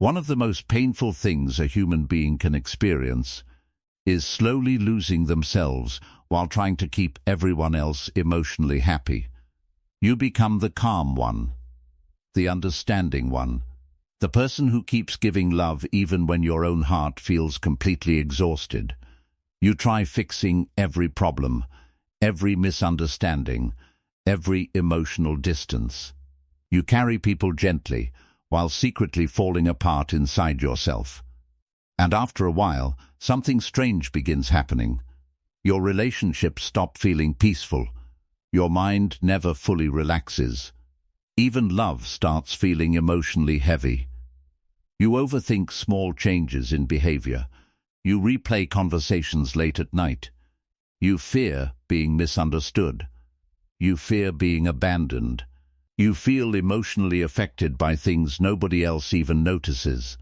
One of the most painful things a human being can experience is slowly losing themselves while trying to keep everyone else emotionally happy. You become the calm one, the understanding one, the person who keeps giving love even when your own heart feels completely exhausted. You try fixing every problem, every misunderstanding, every emotional distance. You carry people gently, while secretly falling apart inside yourself. And after a while, something strange begins happening. Your relationships stop feeling peaceful. Your mind never fully relaxes. Even love starts feeling emotionally heavy. You overthink small changes in behavior. You replay conversations late at night. You fear being misunderstood. You fear being abandoned. You feel emotionally affected by things nobody else even notices.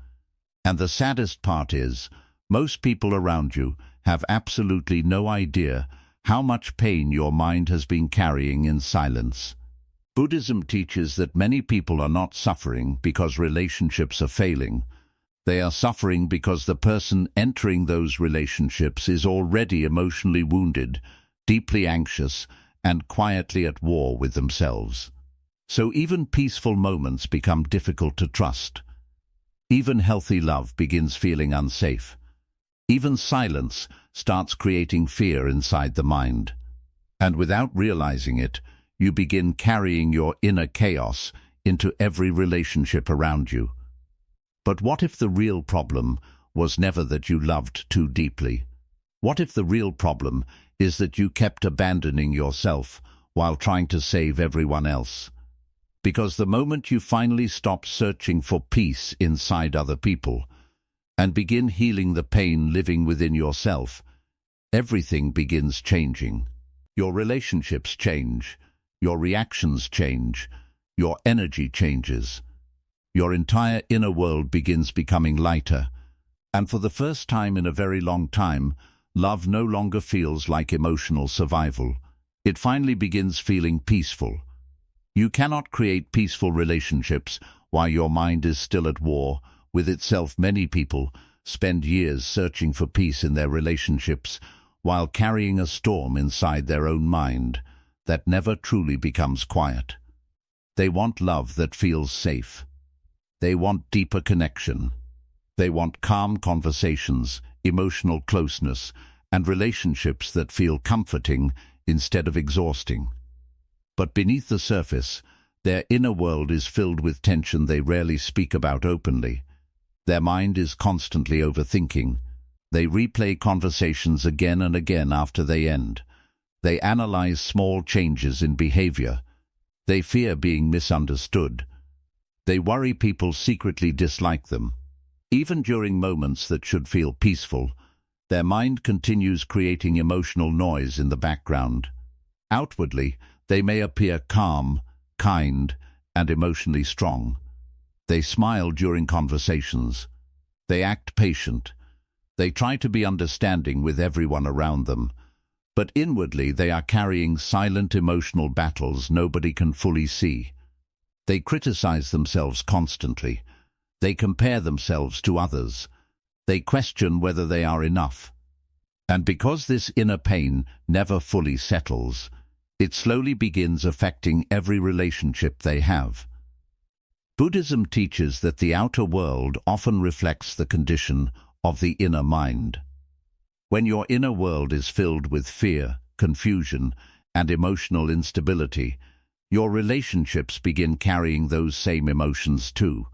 And the saddest part is, most people around you have absolutely no idea how much pain your mind has been carrying in silence. Buddhism teaches that many people are not suffering because relationships are failing. They are suffering because the person entering those relationships is already emotionally wounded, deeply anxious, and quietly at war with themselves. So even peaceful moments become difficult to trust. Even healthy love begins feeling unsafe. Even silence starts creating fear inside the mind. And without realizing it, you begin carrying your inner chaos into every relationship around you. But what if the real problem was never that you loved too deeply? What if the real problem is that you kept abandoning yourself while trying to save everyone else? Because the moment you finally stop searching for peace inside other people and begin healing the pain living within yourself, everything begins changing. Your relationships change, your reactions change, your energy changes. Your entire inner world begins becoming lighter, and for the first time in a very long time, love no longer feels like emotional survival. It finally begins feeling peaceful. You cannot create peaceful relationships while your mind is still at war with itself. Many people spend years searching for peace in their relationships while carrying a storm inside their own mind that never truly becomes quiet. They want love that feels safe. They want deeper connection. They want calm conversations, emotional closeness, and relationships that feel comforting instead of exhausting. But beneath the surface, their inner world is filled with tension they rarely speak about openly. Their mind is constantly overthinking. They replay conversations again and again after they end. They analyze small changes in behavior. They fear being misunderstood. They worry people secretly dislike them. Even during moments that should feel peaceful, their mind continues creating emotional noise in the background. Outwardly, they may appear calm, kind, and emotionally strong. They smile during conversations. They act patient. They try to be understanding with everyone around them. But inwardly, they are carrying silent emotional battles nobody can fully see. They criticize themselves constantly. They compare themselves to others. They question whether they are enough. And because this inner pain never fully settles, it slowly begins affecting every relationship they have. Buddhism teaches that the outer world often reflects the condition of the inner mind. When your inner world is filled with fear, confusion, and emotional instability, your relationships begin carrying those same emotions too.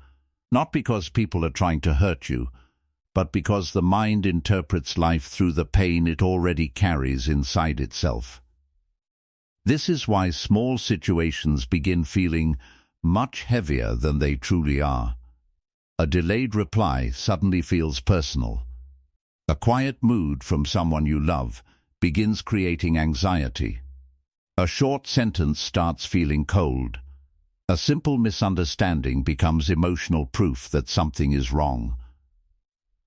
Not because people are trying to hurt you, but because the mind interprets life through the pain it already carries inside itself. This is why small situations begin feeling much heavier than they truly are. A delayed reply suddenly feels personal. A quiet mood from someone you love begins creating anxiety. A short sentence starts feeling cold. A simple misunderstanding becomes emotional proof that something is wrong.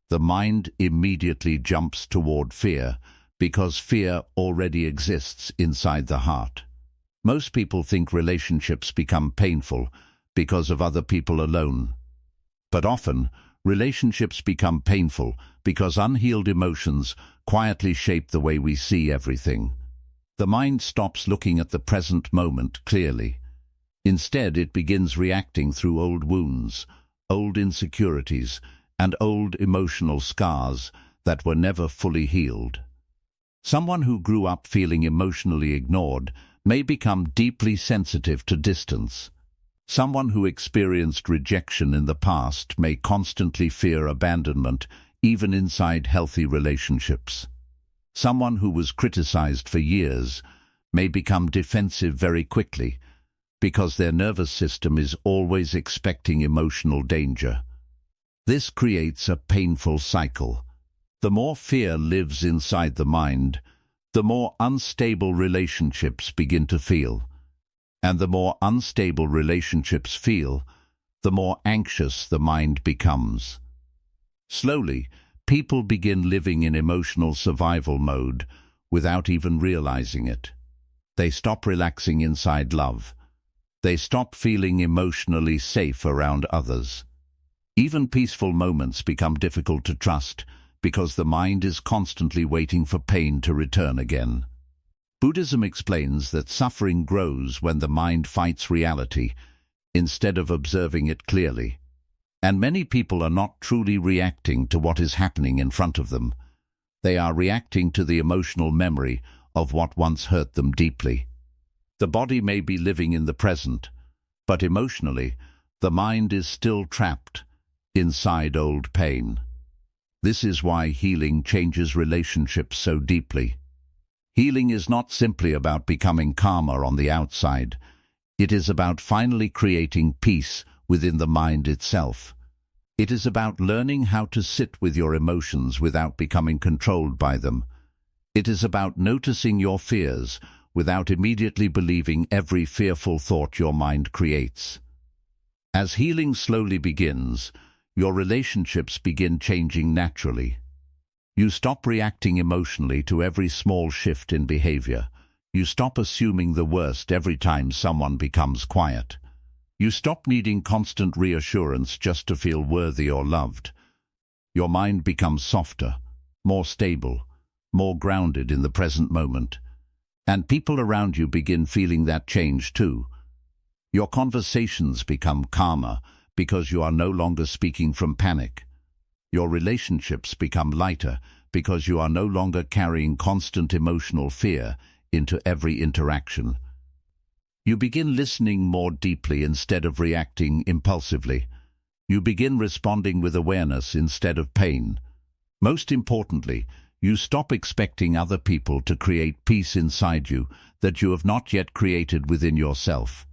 The mind immediately jumps toward fear because fear already exists inside the heart. Most people think relationships become painful because of other people alone. But often, relationships become painful because unhealed emotions quietly shape the way we see everything. The mind stops looking at the present moment clearly. Instead, it begins reacting through old wounds, old insecurities, and old emotional scars that were never fully healed. Someone who grew up feeling emotionally ignored may become deeply sensitive to distance. Someone who experienced rejection in the past may constantly fear abandonment, even inside healthy relationships. Someone who was criticized for years may become defensive very quickly, because their nervous system is always expecting emotional danger. This creates a painful cycle. The more fear lives inside the mind, the more unstable relationships begin to feel. And the more unstable relationships feel, the more anxious the mind becomes. Slowly, people begin living in emotional survival mode without even realizing it. They stop relaxing inside love. They stop feeling emotionally safe around others. Even peaceful moments become difficult to trust because the mind is constantly waiting for pain to return again. Buddhism explains that suffering grows when the mind fights reality instead of observing it clearly. And many people are not truly reacting to what is happening in front of them. They are reacting to the emotional memory of what once hurt them deeply. The body may be living in the present, but emotionally, the mind is still trapped inside old pain. This is why healing changes relationships so deeply. Healing is not simply about becoming calmer on the outside. It is about finally creating peace within the mind itself. It is about learning how to sit with your emotions without becoming controlled by them. It is about noticing your fears without immediately believing every fearful thought your mind creates. As healing slowly begins, your relationships begin changing naturally. You stop reacting emotionally to every small shift in behavior. You stop assuming the worst every time someone becomes quiet. You stop needing constant reassurance just to feel worthy or loved. Your mind becomes softer, more stable, more grounded in the present moment. And people around you begin feeling that change too. Your conversations become calmer because you are no longer speaking from panic. Your relationships become lighter because you are no longer carrying constant emotional fear into every interaction. You begin listening more deeply instead of reacting impulsively. You begin responding with awareness instead of pain. Most importantly, you stop expecting other people to create peace inside you that you have not yet created within yourself.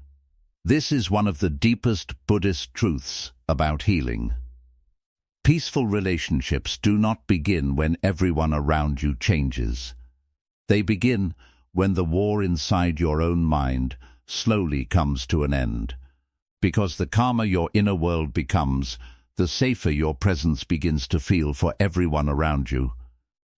This is one of the deepest Buddhist truths about healing. Peaceful relationships do not begin when everyone around you changes. They begin when the war inside your own mind slowly comes to an end. Because the calmer your inner world becomes, the safer your presence begins to feel for everyone around you.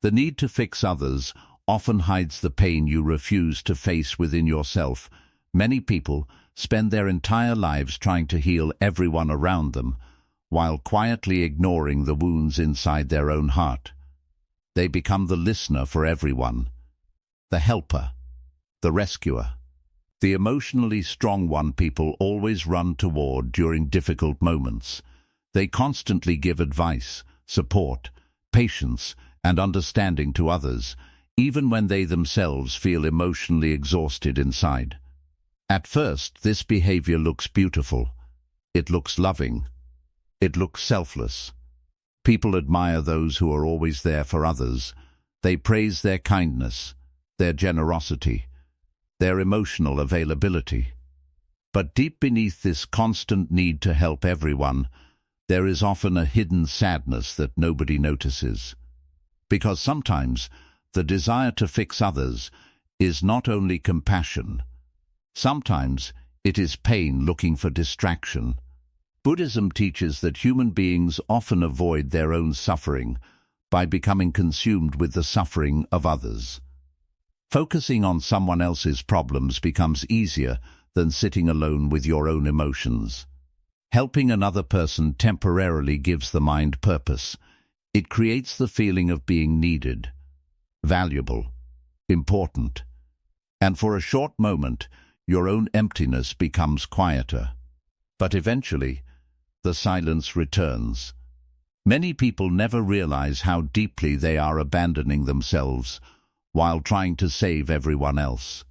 The need to fix others often hides the pain you refuse to face within yourself. Many people spend their entire lives trying to heal everyone around them, while quietly ignoring the wounds inside their own heart. They become the listener for everyone, the helper, the rescuer, the emotionally strong one people always run toward during difficult moments. They constantly give advice, support, patience, and understanding to others, even when they themselves feel emotionally exhausted inside. At first, this behavior looks beautiful. It looks loving. It looks selfless. People admire those who are always there for others. They praise their kindness, their generosity, their emotional availability. But deep beneath this constant need to help everyone, there is often a hidden sadness that nobody notices. Because sometimes the desire to fix others is not only compassion. Sometimes it is pain looking for distraction. Buddhism teaches that human beings often avoid their own suffering by becoming consumed with the suffering of others. Focusing on someone else's problems becomes easier than sitting alone with your own emotions. Helping another person temporarily gives the mind purpose. It creates the feeling of being needed, valuable, important. And for a short moment, your own emptiness becomes quieter. But eventually, the silence returns. Many people never realize how deeply they are abandoning themselves while trying to save everyone else.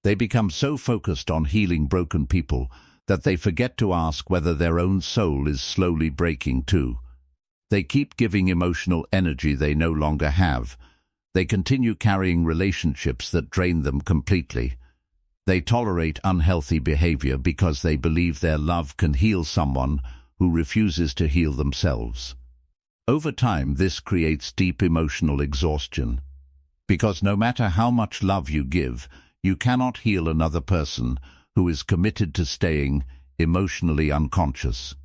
They become so focused on healing broken people that they forget to ask whether their own soul is slowly breaking too. They keep giving emotional energy they no longer have. They continue carrying relationships that drain them completely. They tolerate unhealthy behavior because they believe their love can heal someone who refuses to heal themselves. Over time, this creates deep emotional exhaustion. Because no matter how much love you give, you cannot heal another person who is committed to staying emotionally unconscious.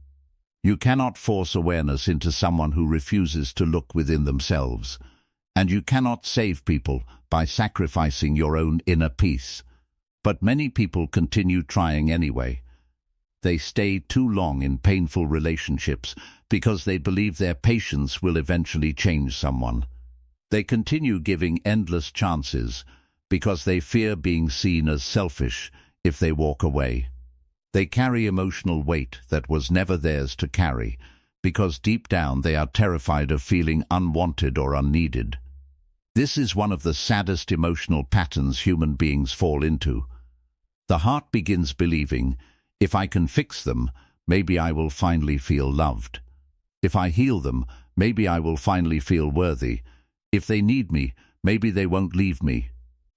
You cannot force awareness into someone who refuses to look within themselves, and you cannot save people by sacrificing your own inner peace. But many people continue trying anyway. They stay too long in painful relationships because they believe their patience will eventually change someone. They continue giving endless chances because they fear being seen as selfish if they walk away. They carry emotional weight that was never theirs to carry because deep down they are terrified of feeling unwanted or unneeded. This is one of the saddest emotional patterns human beings fall into. The heart begins believing, if I can fix them, maybe I will finally feel loved. If I heal them, maybe I will finally feel worthy. If they need me, maybe they won't leave me.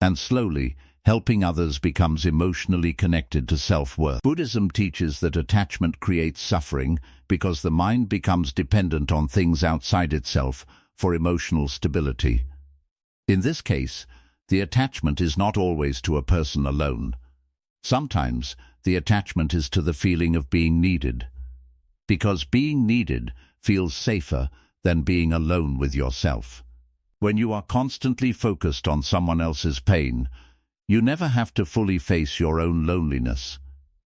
And slowly, helping others becomes emotionally connected to self-worth. Buddhism teaches that attachment creates suffering because the mind becomes dependent on things outside itself for emotional stability. In this case, the attachment is not always to a person alone. Sometimes, the attachment is to the feeling of being needed. Because being needed feels safer than being alone with yourself. When you are constantly focused on someone else's pain, you never have to fully face your own loneliness,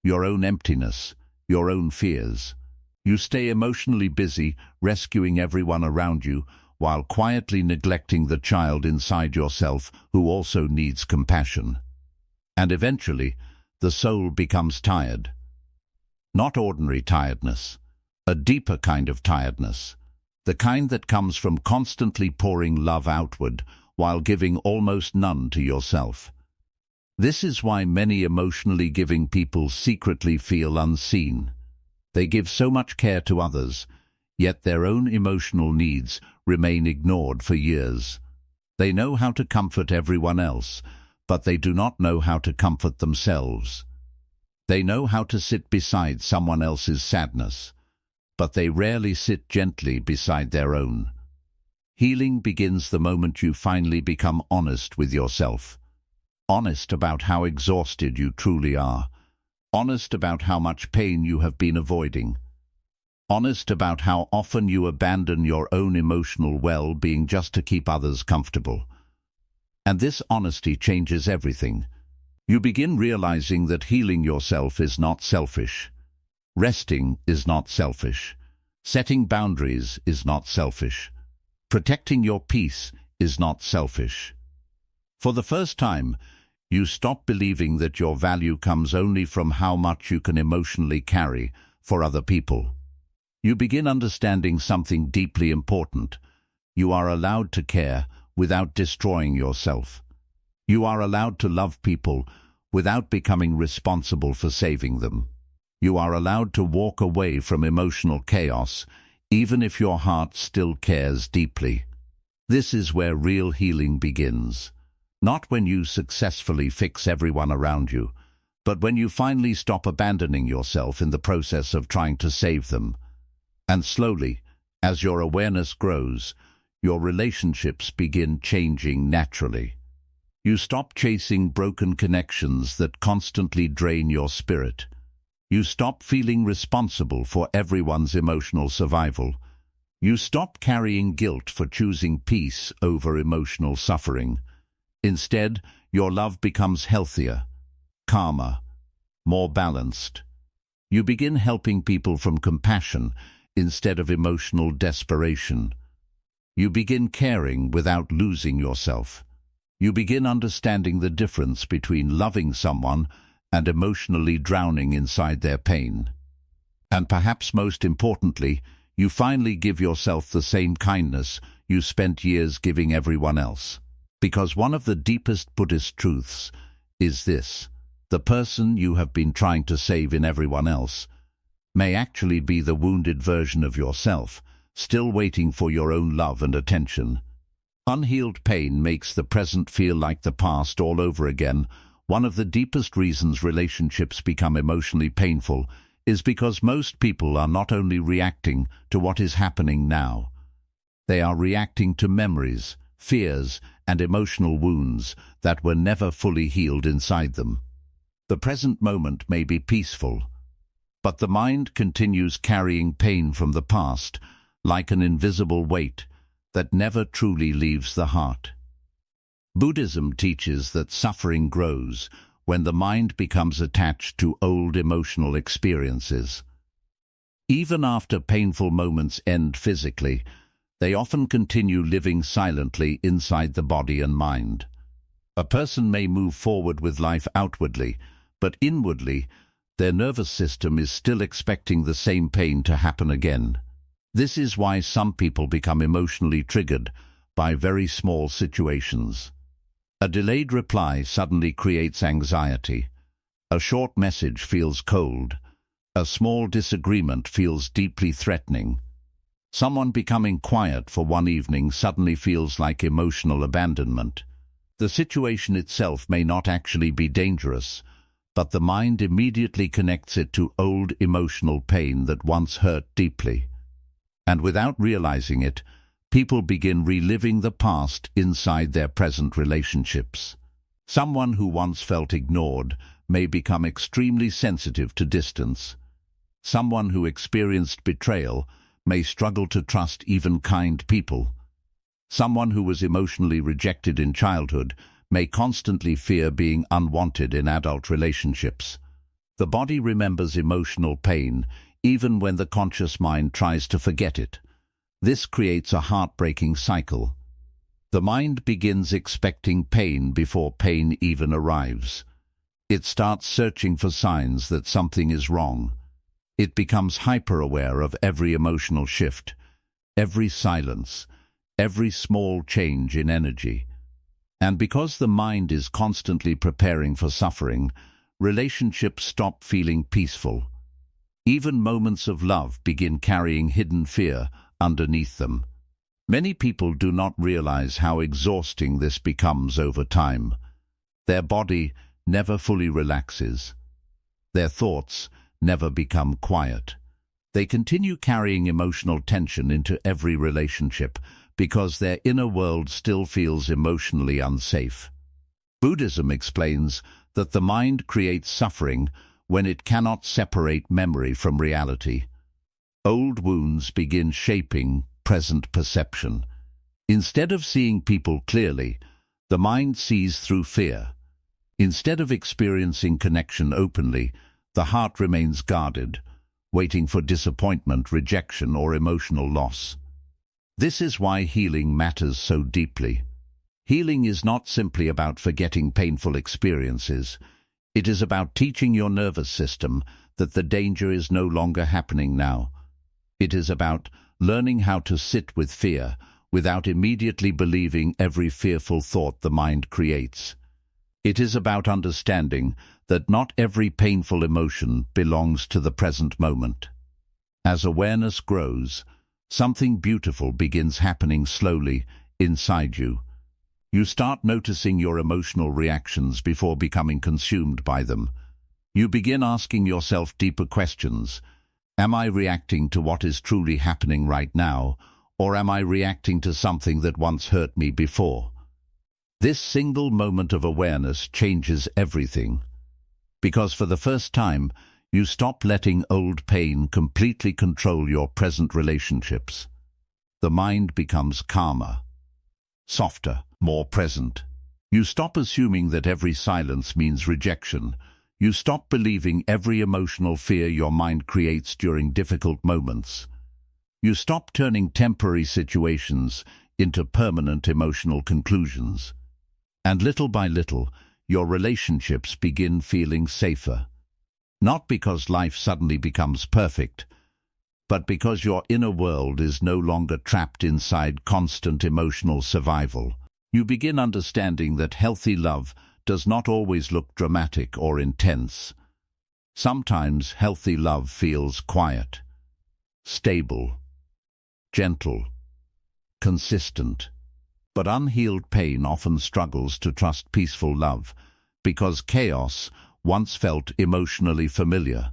your own emptiness, your own fears. You stay emotionally busy, rescuing everyone around you, while quietly neglecting the child inside yourself who also needs compassion. And eventually, the soul becomes tired. Not ordinary tiredness, a deeper kind of tiredness. The kind that comes from constantly pouring love outward while giving almost none to yourself. This is why many emotionally giving people secretly feel unseen. They give so much care to others, yet their own emotional needs remain ignored for years. They know how to comfort everyone else, but they do not know how to comfort themselves. They know how to sit beside someone else's sadness, but they rarely sit gently beside their own. Healing begins the moment you finally become honest with yourself. Honest about how exhausted you truly are. Honest about how much pain you have been avoiding. Honest about how often you abandon your own emotional well-being just to keep others comfortable. And this honesty changes everything. You begin realizing that healing yourself is not selfish. Resting is not selfish. Setting boundaries is not selfish. Protecting your peace is not selfish. For the first time, you stop believing that your value comes only from how much you can emotionally carry for other people. You begin understanding something deeply important. You are allowed to care without destroying yourself. You are allowed to love people without becoming responsible for saving them. You are allowed to walk away from emotional chaos, even if your heart still cares deeply. This is where real healing begins. Not when you successfully fix everyone around you, but when you finally stop abandoning yourself in the process of trying to save them. And slowly, as your awareness grows, your relationships begin changing naturally. You stop chasing broken connections that constantly drain your spirit. You stop feeling responsible for everyone's emotional survival. You stop carrying guilt for choosing peace over emotional suffering. Instead, your love becomes healthier, calmer, more balanced. You begin helping people from compassion instead of emotional desperation. You begin caring without losing yourself. You begin understanding the difference between loving someone and emotionally drowning inside their pain. And perhaps most importantly, you finally give yourself the same kindness you spent years giving everyone else. Because one of the deepest Buddhist truths is this: the person you have been trying to save in everyone else may actually be the wounded version of yourself, still waiting for your own love and attention. Unhealed pain makes the present feel like the past all over again. One of the deepest reasons relationships become emotionally painful is because most people are not only reacting to what is happening now, they are reacting to memories, fears, and emotional wounds that were never fully healed inside them. The present moment may be peaceful, but the mind continues carrying pain from the past, like an invisible weight that never truly leaves the heart. Buddhism teaches that suffering grows when the mind becomes attached to old emotional experiences. Even after painful moments end physically, they often continue living silently inside the body and mind. A person may move forward with life outwardly, but inwardly, their nervous system is still expecting the same pain to happen again. This is why some people become emotionally triggered by very small situations. A delayed reply suddenly creates anxiety. A short message feels cold. A small disagreement feels deeply threatening. Someone becoming quiet for one evening suddenly feels like emotional abandonment. The situation itself may not actually be dangerous, but the mind immediately connects it to old emotional pain that once hurt deeply. And without realizing it, people begin reliving the past inside their present relationships. Someone who once felt ignored may become extremely sensitive to distance. Someone who experienced betrayal may struggle to trust even kind people. Someone who was emotionally rejected in childhood may constantly fear being unwanted in adult relationships. The body remembers emotional pain even when the conscious mind tries to forget it. This creates a heartbreaking cycle. The mind begins expecting pain before pain even arrives. It starts searching for signs that something is wrong. It becomes hyper-aware of every emotional shift, every silence, every small change in energy. And because the mind is constantly preparing for suffering, relationships stop feeling peaceful. Even moments of love begin carrying hidden fear underneath them. Many people do not realize how exhausting this becomes over time. Their body never fully relaxes. Their thoughts never become quiet. They continue carrying emotional tension into every relationship because their inner world still feels emotionally unsafe. Buddhism explains that the mind creates suffering when it cannot separate memory from reality. Old wounds begin shaping present perception. Instead of seeing people clearly, the mind sees through fear. Instead of experiencing connection openly, the heart remains guarded, waiting for disappointment, rejection, or emotional loss. This is why healing matters so deeply. Healing is not simply about forgetting painful experiences. It is about teaching your nervous system that the danger is no longer happening now. It is about learning how to sit with fear without immediately believing every fearful thought the mind creates. It is about understanding that not every painful emotion belongs to the present moment. As awareness grows, something beautiful begins happening slowly inside you. You start noticing your emotional reactions before becoming consumed by them. You begin asking yourself deeper questions. Am I reacting to what is truly happening right now, or am I reacting to something that once hurt me before? This single moment of awareness changes everything, because for the first time, you stop letting old pain completely control your present relationships. The mind becomes calmer, softer, more present. You stop assuming that every silence means rejection. You stop believing every emotional fear your mind creates during difficult moments. You stop turning temporary situations into permanent emotional conclusions. And little by little, your relationships begin feeling safer. Not because life suddenly becomes perfect, but because your inner world is no longer trapped inside constant emotional survival. You begin understanding that healthy love does not always look dramatic or intense. Sometimes healthy love feels quiet, stable, gentle, consistent. But unhealed pain often struggles to trust peaceful love because chaos once felt emotionally familiar.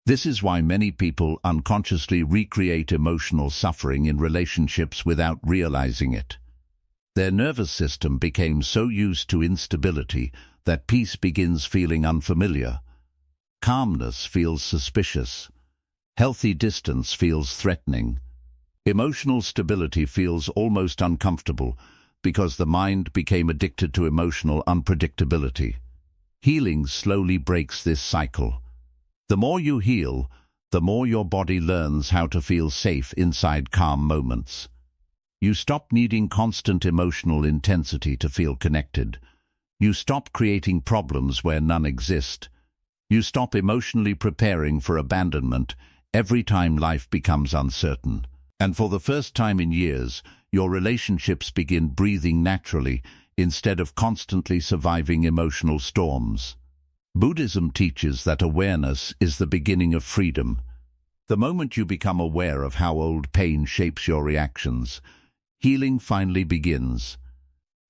This is why many people unconsciously recreate emotional suffering in relationships without realizing it. Their nervous system became so used to instability that peace begins feeling unfamiliar. Calmness feels suspicious. Healthy distance feels threatening. Emotional stability feels almost uncomfortable because the mind became addicted to emotional unpredictability. Healing slowly breaks this cycle. The more you heal, the more your body learns how to feel safe inside calm moments. You stop needing constant emotional intensity to feel connected. You stop creating problems where none exist. You stop emotionally preparing for abandonment every time life becomes uncertain. And for the first time in years, your relationships begin breathing naturally instead of constantly surviving emotional storms. Buddhism teaches that awareness is the beginning of freedom. The moment you become aware of how old pain shapes your reactions, healing finally begins.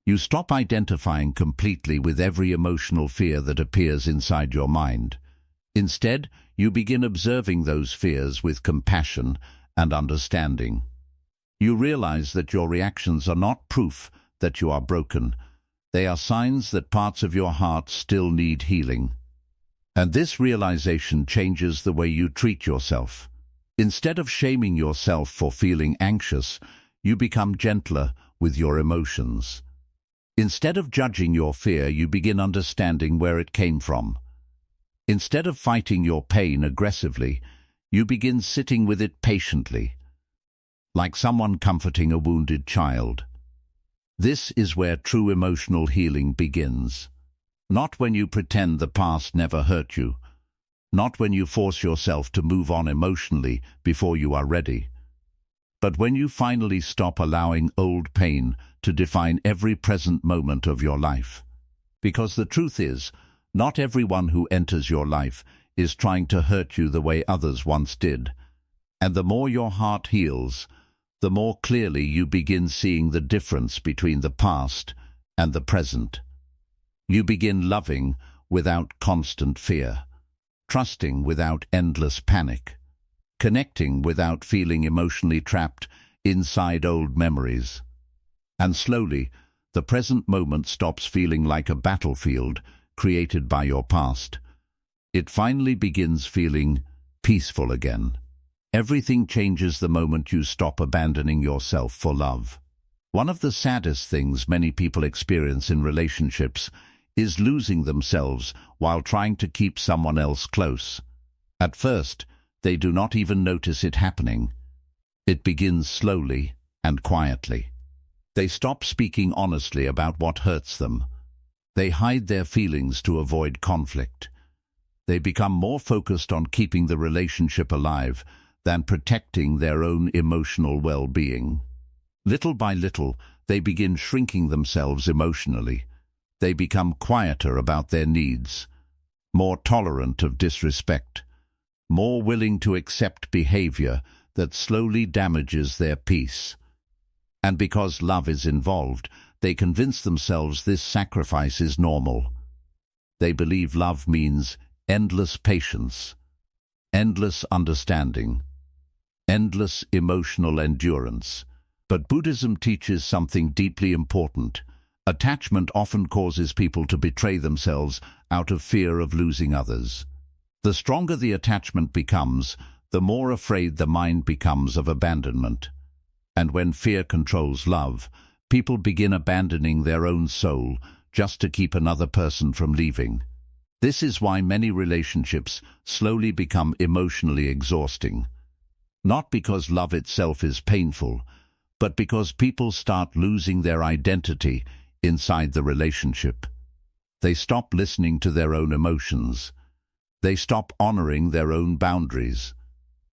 You stop identifying completely with every emotional fear that appears inside your mind. Instead, you begin observing those fears with compassion and understanding. You realize that your reactions are not proof that you are broken. They are signs that parts of your heart still need healing. And this realization changes the way you treat yourself. Instead of shaming yourself for feeling anxious, you become gentler with your emotions. Instead of judging your fear, you begin understanding where it came from. Instead of fighting your pain aggressively, you begin sitting with it patiently, like someone comforting a wounded child. This is where true emotional healing begins. Not when you pretend the past never hurt you, not when you force yourself to move on emotionally before you are ready, but when you finally stop allowing old pain to define every present moment of your life. Because the truth is, not everyone who enters your life is trying to hurt you the way others once did. And the more your heart heals, the more clearly you begin seeing the difference between the past and the present. You begin loving without constant fear, trusting without endless panic, connecting without feeling emotionally trapped inside old memories. And slowly, the present moment stops feeling like a battlefield created by your past. It finally begins feeling peaceful again. Everything changes the moment you stop abandoning yourself for love. One of the saddest things many people experience in relationships is losing themselves while trying to keep someone else close. At first, they do not even notice it happening. It begins slowly and quietly. They stop speaking honestly about what hurts them. They hide their feelings to avoid conflict. They become more focused on keeping the relationship alive than protecting their own emotional well-being. Little by little, they begin shrinking themselves emotionally. They become quieter about their needs, more tolerant of disrespect, more willing to accept behavior that slowly damages their peace. And because love is involved, they convince themselves this sacrifice is normal. They believe love means endless patience, endless understanding, endless emotional endurance. But Buddhism teaches something deeply important. Attachment often causes people to betray themselves out of fear of losing others. The stronger the attachment becomes, the more afraid the mind becomes of abandonment. And when fear controls love, people begin abandoning their own soul just to keep another person from leaving. This is why many relationships slowly become emotionally exhausting. Not because love itself is painful, but because people start losing their identity inside the relationship. They stop listening to their own emotions. They stop honoring their own boundaries.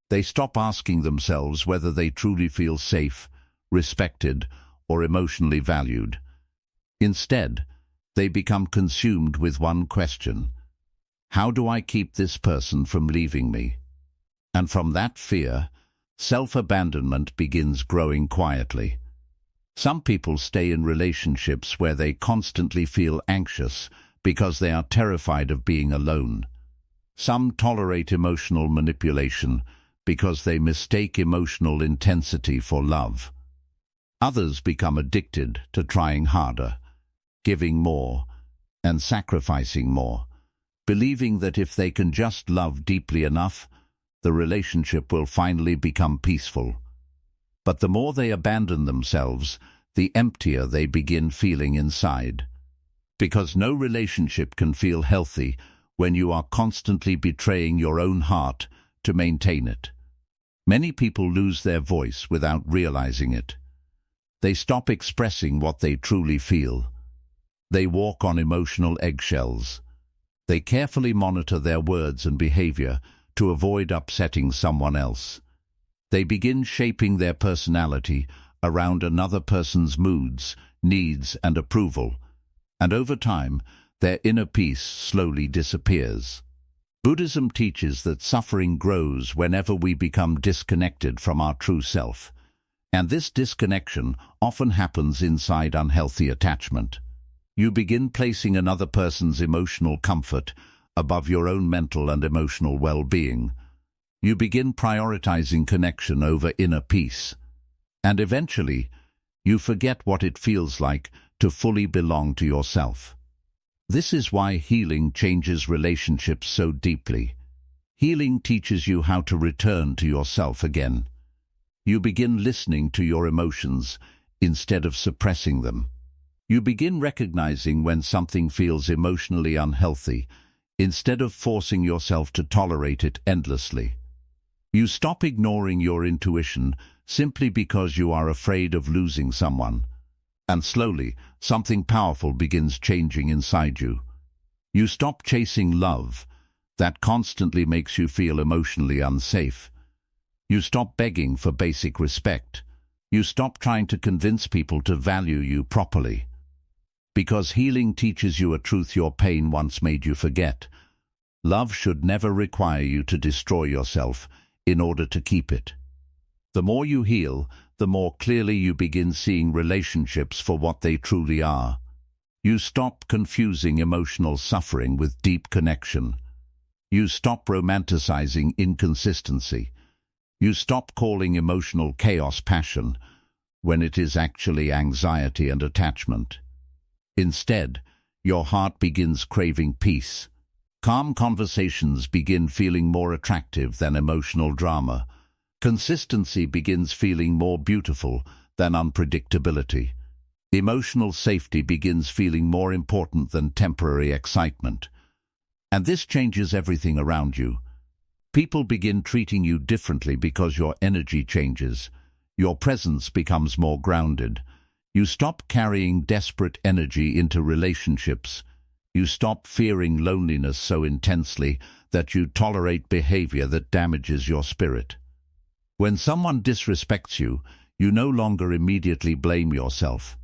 They stop asking themselves whether they truly feel safe, respected, or emotionally valued. Instead, they become consumed with one question: how do I keep this person from leaving me? And from that fear, self-abandonment begins growing quietly. Some people stay in relationships where they constantly feel anxious because they are terrified of being alone. Some tolerate emotional manipulation because they mistake emotional intensity for love. Others become addicted to trying harder, giving more, and sacrificing more, believing that if they can just love deeply enough, the relationship will finally become peaceful. But the more they abandon themselves, the emptier they begin feeling inside. Because no relationship can feel healthy when you are constantly betraying your own heart to maintain it. Many people lose their voice without realizing it. They stop expressing what they truly feel. They walk on emotional eggshells. They carefully monitor their words and behavior to avoid upsetting someone else. They begin shaping their personality around another person's moods, needs, and approval, and over time, their inner peace slowly disappears. Buddhism teaches that suffering grows whenever we become disconnected from our true self, and this disconnection often happens inside unhealthy attachment. You begin placing another person's emotional comfort above your own mental and emotional well-being. You begin prioritizing connection over inner peace. And eventually, you forget what it feels like to fully belong to yourself. This is why healing changes relationships so deeply. Healing teaches you how to return to yourself again. You begin listening to your emotions instead of suppressing them. You begin recognizing when something feels emotionally unhealthy instead of forcing yourself to tolerate it endlessly. You stop ignoring your intuition simply because you are afraid of losing someone. And slowly, something powerful begins changing inside you. You stop chasing love that constantly makes you feel emotionally unsafe. You stop begging for basic respect. You stop trying to convince people to value you properly. Because healing teaches you a truth your pain once made you forget. Love should never require you to destroy yourself in order to keep it. The more you heal, the more clearly you begin seeing relationships for what they truly are. You stop confusing emotional suffering with deep connection. You stop romanticizing inconsistency. You stop calling emotional chaos passion when it is actually anxiety and attachment. Instead, your heart begins craving peace. Calm conversations begin feeling more attractive than emotional drama. Consistency begins feeling more beautiful than unpredictability. Emotional safety begins feeling more important than temporary excitement. And this changes everything around you. People begin treating you differently because your energy changes. Your presence becomes more grounded. You stop carrying desperate energy into relationships. You stop fearing loneliness so intensely that you tolerate behavior that damages your spirit. When someone disrespects you, you no longer immediately blame yourself.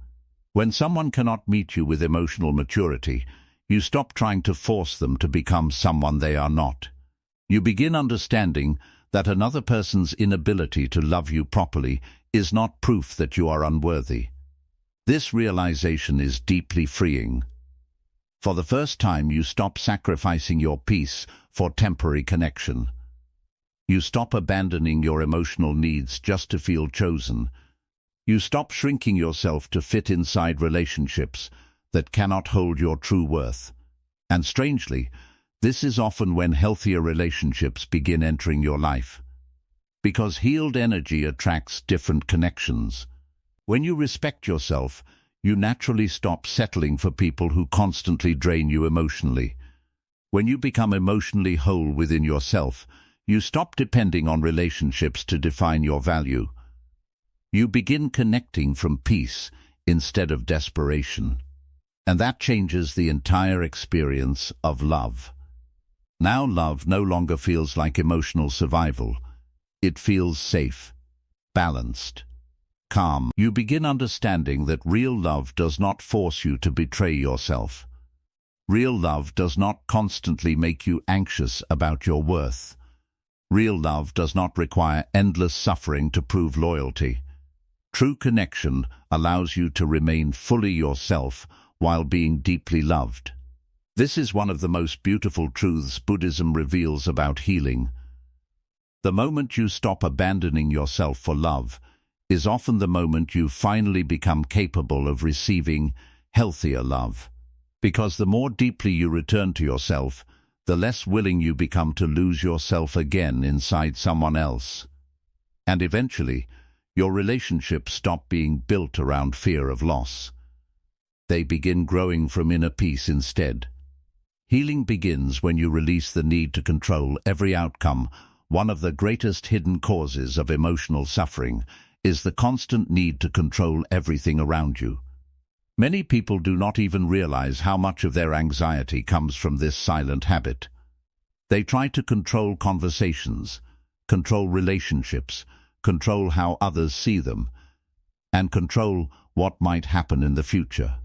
When someone cannot meet you with emotional maturity, you stop trying to force them to become someone they are not. You begin understanding that another person's inability to love you properly is not proof that you are unworthy. This realization is deeply freeing. For the first time, you stop sacrificing your peace for temporary connection. You stop abandoning your emotional needs just to feel chosen. You stop shrinking yourself to fit inside relationships that cannot hold your true worth. And strangely, this is often when healthier relationships begin entering your life. Because healed energy attracts different connections. When you respect yourself, you naturally stop settling for people who constantly drain you emotionally. When you become emotionally whole within yourself, you stop depending on relationships to define your value. You begin connecting from peace instead of desperation. And that changes the entire experience of love. Now love no longer feels like emotional survival. It feels safe, balanced, calm. You begin understanding that real love does not force you to betray yourself. Real love does not constantly make you anxious about your worth. Real love does not require endless suffering to prove loyalty. True connection allows you to remain fully yourself while being deeply loved. This is one of the most beautiful truths Buddhism reveals about healing. The moment you stop abandoning yourself for love is often the moment you finally become capable of receiving healthier love. Because the more deeply you return to yourself, the less willing you become to lose yourself again inside someone else. And eventually, your relationships stop being built around fear of loss. They begin growing from inner peace instead. Healing begins when you release the need to control every outcome. One of the greatest hidden causes of emotional suffering is the constant need to control everything around you. Many people do not even realize how much of their anxiety comes from this silent habit. They try to control conversations, control relationships, control how others see them, and control what might happen in the future.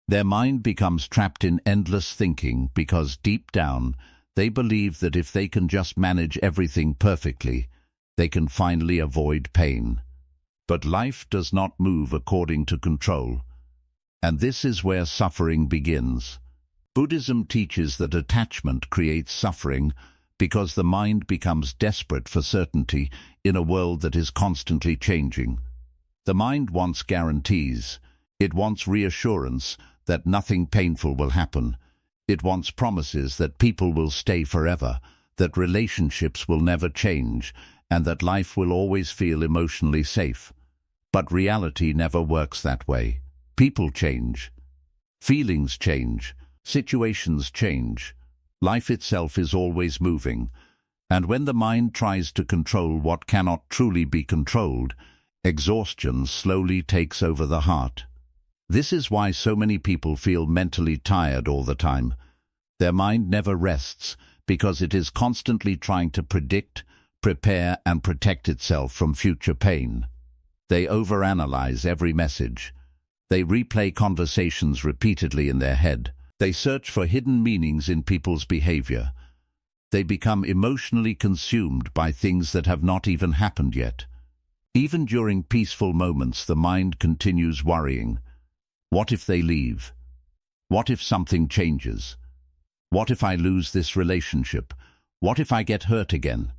Their mind becomes trapped in endless thinking because deep down they believe that if they can just manage everything perfectly, they can finally avoid pain. But life does not move according to control, and this is where suffering begins. Buddhism teaches that attachment creates suffering because the mind becomes desperate for certainty in a world that is constantly changing. The mind wants guarantees. It wants reassurance that nothing painful will happen. It wants promises that people will stay forever, that relationships will never change, and that life will always feel emotionally safe. But reality never works that way. People change. Feelings change. Situations change. Life itself is always moving. And when the mind tries to control what cannot truly be controlled, exhaustion slowly takes over the heart. This is why so many people feel mentally tired all the time. Their mind never rests because it is constantly trying to predict, prepare, and protect itself from future pain. They overanalyze every message. They replay conversations repeatedly in their head. They search for hidden meanings in people's behavior. They become emotionally consumed by things that have not even happened yet. Even during peaceful moments, the mind continues worrying. What if they leave? What if something changes? What if I lose this relationship? What if I get hurt again?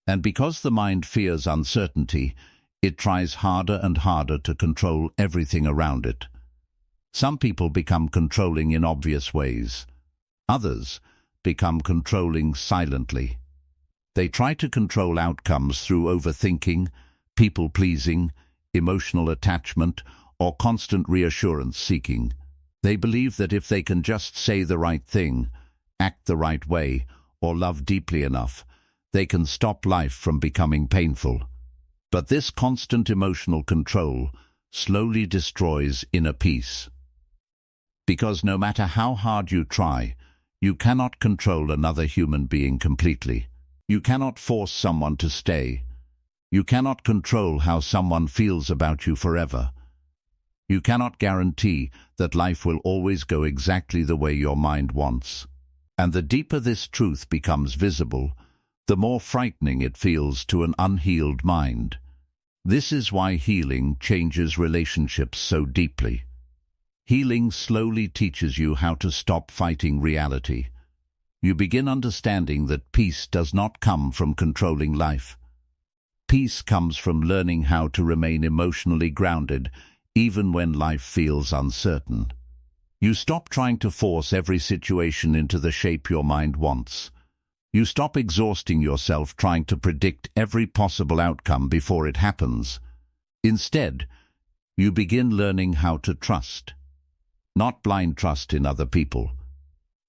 And because the mind fears uncertainty, it tries harder and harder to control everything around it. Some people become controlling in obvious ways. Others become controlling silently. They try to control outcomes through overthinking, people-pleasing, emotional attachment, or constant reassurance seeking. They believe that if they can just say the right thing, act the right way, or love deeply enough, they can stop life from becoming painful. But this constant emotional control slowly destroys inner peace. Because no matter how hard you try, you cannot control another human being completely. You cannot force someone to stay. You cannot control how someone feels about you forever. You cannot guarantee that life will always go exactly the way your mind wants. And the deeper this truth becomes visible, the more frightening it feels to an unhealed mind. This is why healing changes relationships so deeply. Healing slowly teaches you how to stop fighting reality. You begin understanding that peace does not come from controlling life. Peace comes from learning how to remain emotionally grounded even when life feels uncertain. You stop trying to force every situation into the shape your mind wants. You stop exhausting yourself trying to predict every possible outcome before it happens. Instead, you begin learning how to trust. Not blind trust in other people,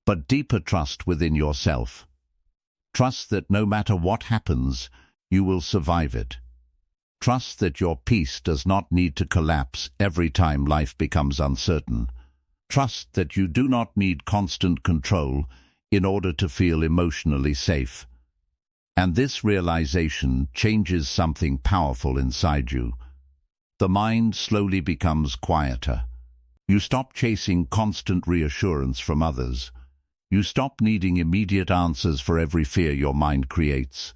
but deeper trust within yourself. Trust that no matter what happens, you will survive it. Trust that your peace does not need to collapse every time life becomes uncertain. Trust that you do not need constant control in order to feel emotionally safe. And this realization changes something powerful inside you. The mind slowly becomes quieter. You stop chasing constant reassurance from others. You stop needing immediate answers for every fear your mind creates.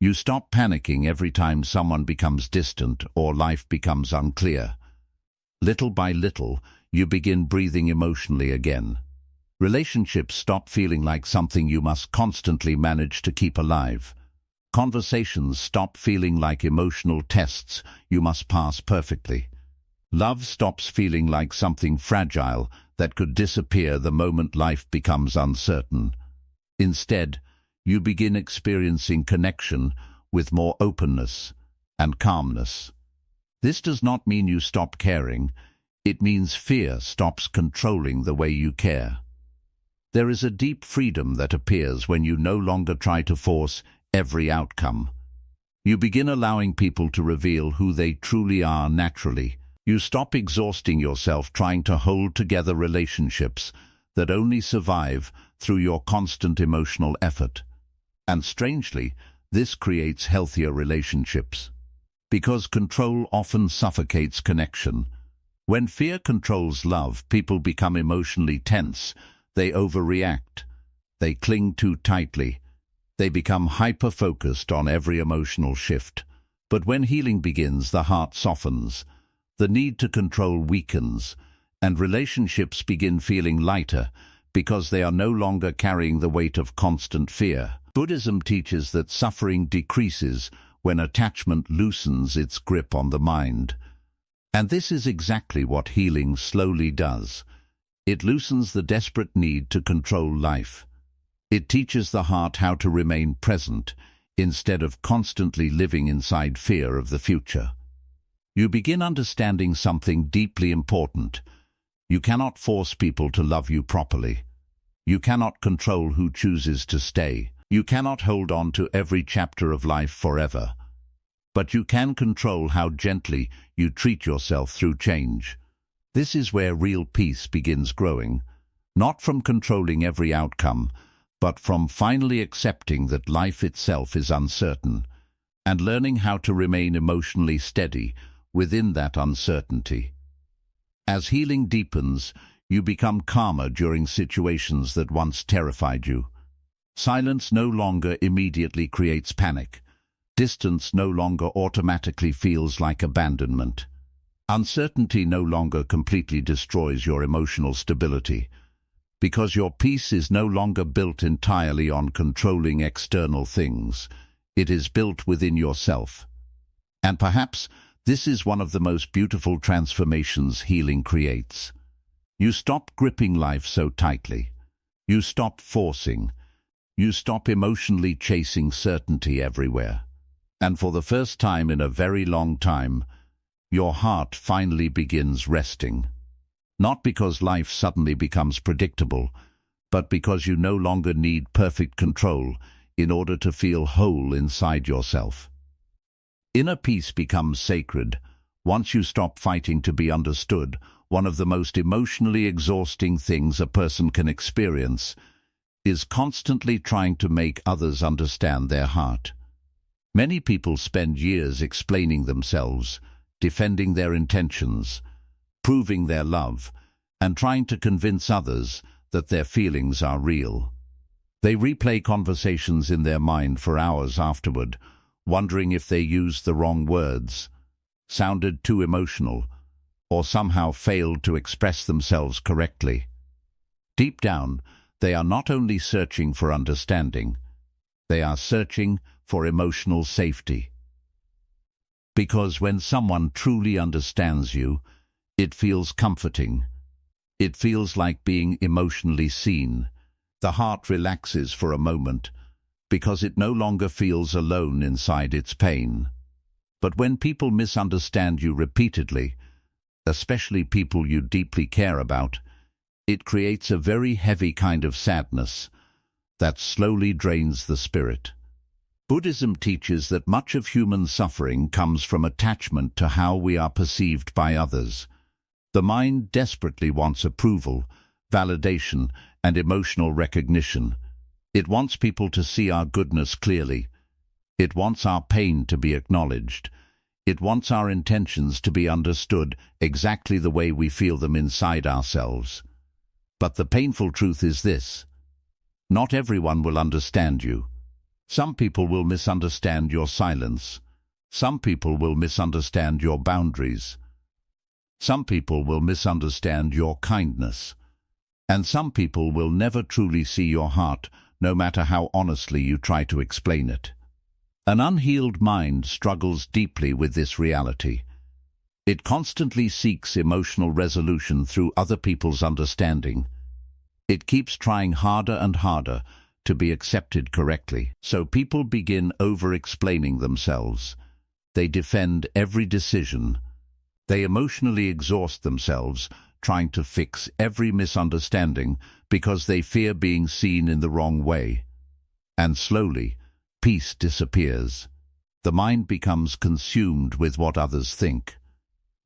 You stop panicking every time someone becomes distant or life becomes unclear. Little by little, you begin breathing emotionally again. Relationships stop feeling like something you must constantly manage to keep alive. Conversations stop feeling like emotional tests you must pass perfectly. Love stops feeling like something fragile that could disappear the moment life becomes uncertain. Instead, you begin experiencing connection with more openness and calmness. This does not mean you stop caring. It means fear stops controlling the way you care. There is a deep freedom that appears when you no longer try to force every outcome. You begin allowing people to reveal who they truly are naturally. You stop exhausting yourself trying to hold together relationships that only survive through your constant emotional effort. And strangely, this creates healthier relationships. Because control often suffocates connection. When fear controls love, people become emotionally tense. They overreact. They cling too tightly. They become hyper-focused on every emotional shift. But when healing begins, the heart softens. The need to control weakens, and relationships begin feeling lighter because they are no longer carrying the weight of constant fear. Buddhism teaches that suffering decreases when attachment loosens its grip on the mind. And this is exactly what healing slowly does. It loosens the desperate need to control life. It teaches the heart how to remain present instead of constantly living inside fear of the future. You begin understanding something deeply important. You cannot force people to love you properly. You cannot control who chooses to stay. You cannot hold on to every chapter of life forever. But you can control how gently you treat yourself through change. This is where real peace begins growing, not from controlling every outcome, but from finally accepting that life itself is uncertain, and learning how to remain emotionally steady within that uncertainty. As healing deepens, you become calmer during situations that once terrified you. Silence no longer immediately creates panic. Distance no longer automatically feels like abandonment. Uncertainty no longer completely destroys your emotional stability, because your peace is no longer built entirely on controlling external things. It is built within yourself. And perhaps this is one of the most beautiful transformations healing creates. You stop gripping life so tightly. You stop forcing. You stop emotionally chasing certainty everywhere. And for the first time in a very long time, your heart finally begins resting. Not because life suddenly becomes predictable, but because you no longer need perfect control in order to feel whole inside yourself. Inner peace becomes sacred once you stop fighting to be understood. One of the most emotionally exhausting things a person can experience is constantly trying to make others understand their heart. Many people spend years explaining themselves, defending their intentions, proving their love, and trying to convince others that their feelings are real. They replay conversations in their mind for hours afterward, wondering if they used the wrong words, sounded too emotional, or somehow failed to express themselves correctly. Deep down, they are not only searching for understanding, they are searching for emotional safety. Because when someone truly understands you, it feels comforting. It feels like being emotionally seen. The heart relaxes for a moment, because it no longer feels alone inside its pain. But when people misunderstand you repeatedly, especially people you deeply care about, It creates a very heavy kind of sadness that slowly drains the spirit. Buddhism teaches that much of human suffering comes from attachment to how we are perceived by others. The mind desperately wants approval, validation, and emotional recognition. It wants people to see our goodness clearly. It wants our pain to be acknowledged. It wants our intentions to be understood exactly the way we feel them inside ourselves. But the painful truth is this: not everyone will understand you. Some people will misunderstand your silence. Some people will misunderstand your boundaries. Some people will misunderstand your kindness. And some people will never truly see your heart, no matter how honestly you try to explain it. An unhealed mind struggles deeply with this reality. It constantly seeks emotional resolution through other people's understanding. It keeps trying harder and harder to be accepted correctly. So people begin over-explaining themselves. They defend every decision. They emotionally exhaust themselves, trying to fix every misunderstanding because they fear being seen in the wrong way. And slowly, peace disappears. The mind becomes consumed with what others think.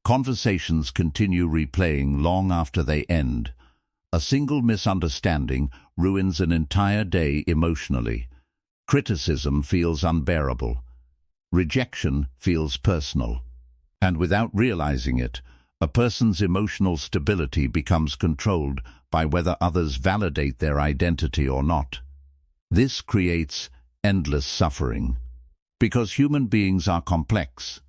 Conversations continue replaying long after they end. A single misunderstanding ruins an entire day emotionally. Criticism feels unbearable. Rejection feels personal. And without realizing it, a person's emotional stability becomes controlled by whether others validate their identity or not. This creates endless suffering. Because human beings are complex.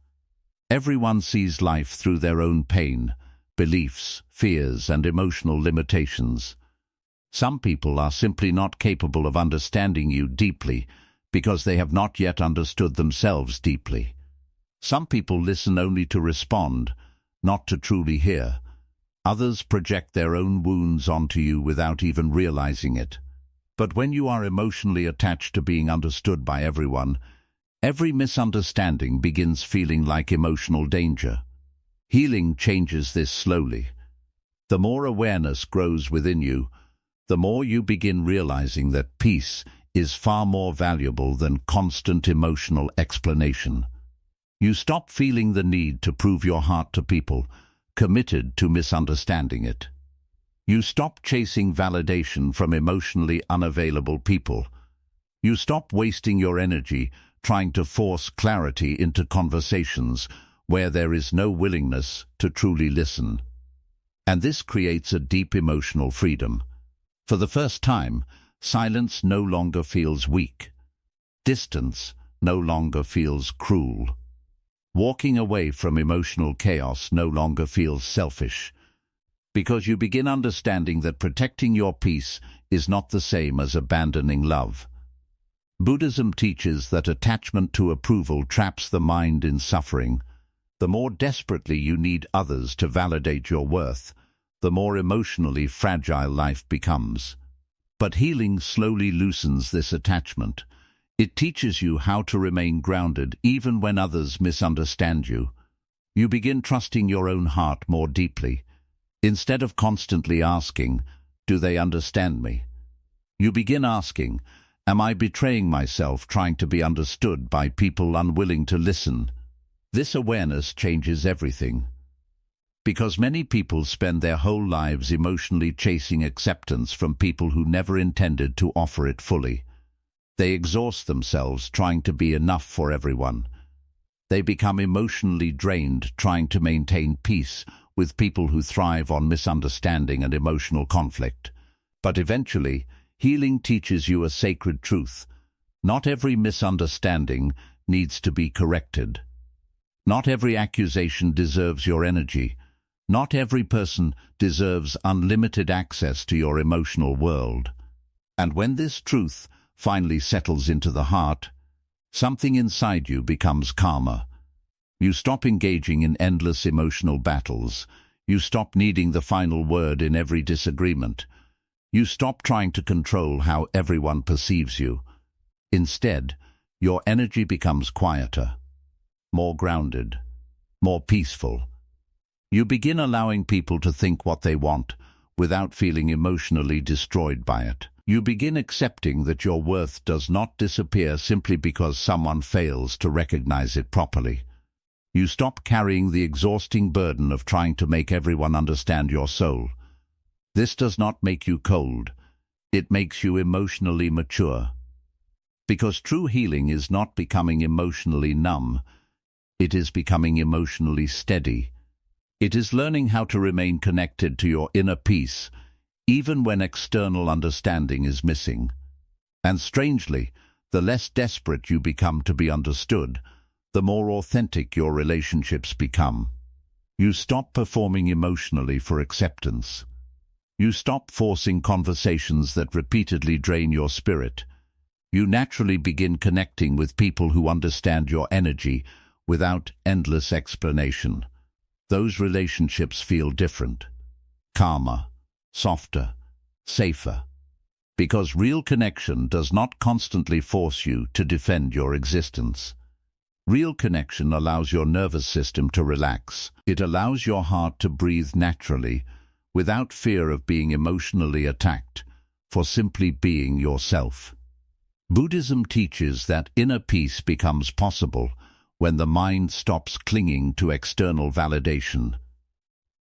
Everyone sees life through their own pain, beliefs, fears, and emotional limitations. Some people are simply not capable of understanding you deeply because they have not yet understood themselves deeply. Some people listen only to respond, not to truly hear. Others project their own wounds onto you without even realizing it. But when you are emotionally attached to being understood by everyone, every misunderstanding begins feeling like emotional danger. Healing changes this slowly. The more awareness grows within you, the more you begin realizing that peace is far more valuable than constant emotional explanation. You stop feeling the need to prove your heart to people, committed to misunderstanding it. You stop chasing validation from emotionally unavailable people. You stop wasting your energy trying to force clarity into conversations where there is no willingness to truly listen. And this creates a deep emotional freedom. For the first time, silence no longer feels weak. Distance no longer feels cruel. Walking away from emotional chaos no longer feels selfish, because you begin understanding that protecting your peace is not the same as abandoning love. Buddhism teaches that attachment to approval traps the mind in suffering. The more desperately you need others to validate your worth, the more emotionally fragile life becomes. But healing slowly loosens this attachment. It teaches you how to remain grounded even when others misunderstand you. You begin trusting your own heart more deeply. Instead of constantly asking, "Do they understand me?" you begin asking, "Am I betraying myself trying to be understood by people unwilling to listen?" This awareness changes everything. Because many people spend their whole lives emotionally chasing acceptance from people who never intended to offer it fully. They exhaust themselves trying to be enough for everyone. They become emotionally drained trying to maintain peace with people who thrive on misunderstanding and emotional conflict. But eventually, healing teaches you a sacred truth. Not every misunderstanding needs to be corrected. Not every accusation deserves your energy. Not every person deserves unlimited access to your emotional world. And when this truth finally settles into the heart, something inside you becomes calmer. You stop engaging in endless emotional battles. You stop needing the final word in every disagreement. You stop trying to control how everyone perceives you. Instead, your energy becomes quieter, more grounded, more peaceful. You begin allowing people to think what they want without feeling emotionally destroyed by it. You begin accepting that your worth does not disappear simply because someone fails to recognize it properly. You stop carrying the exhausting burden of trying to make everyone understand your soul. This does not make you cold. It makes you emotionally mature. Because true healing is not becoming emotionally numb. It is becoming emotionally steady. It is learning how to remain connected to your inner peace, even when external understanding is missing. And strangely, the less desperate you become to be understood, the more authentic your relationships become. You stop performing emotionally for acceptance. You stop forcing conversations that repeatedly drain your spirit. You naturally begin connecting with people who understand your energy without endless explanation. Those relationships feel different, calmer, softer, safer, because real connection does not constantly force you to defend your existence. Real connection allows your nervous system to relax. It allows your heart to breathe naturally, without fear of being emotionally attacked, for simply being yourself. Buddhism teaches that inner peace becomes possible when the mind stops clinging to external validation.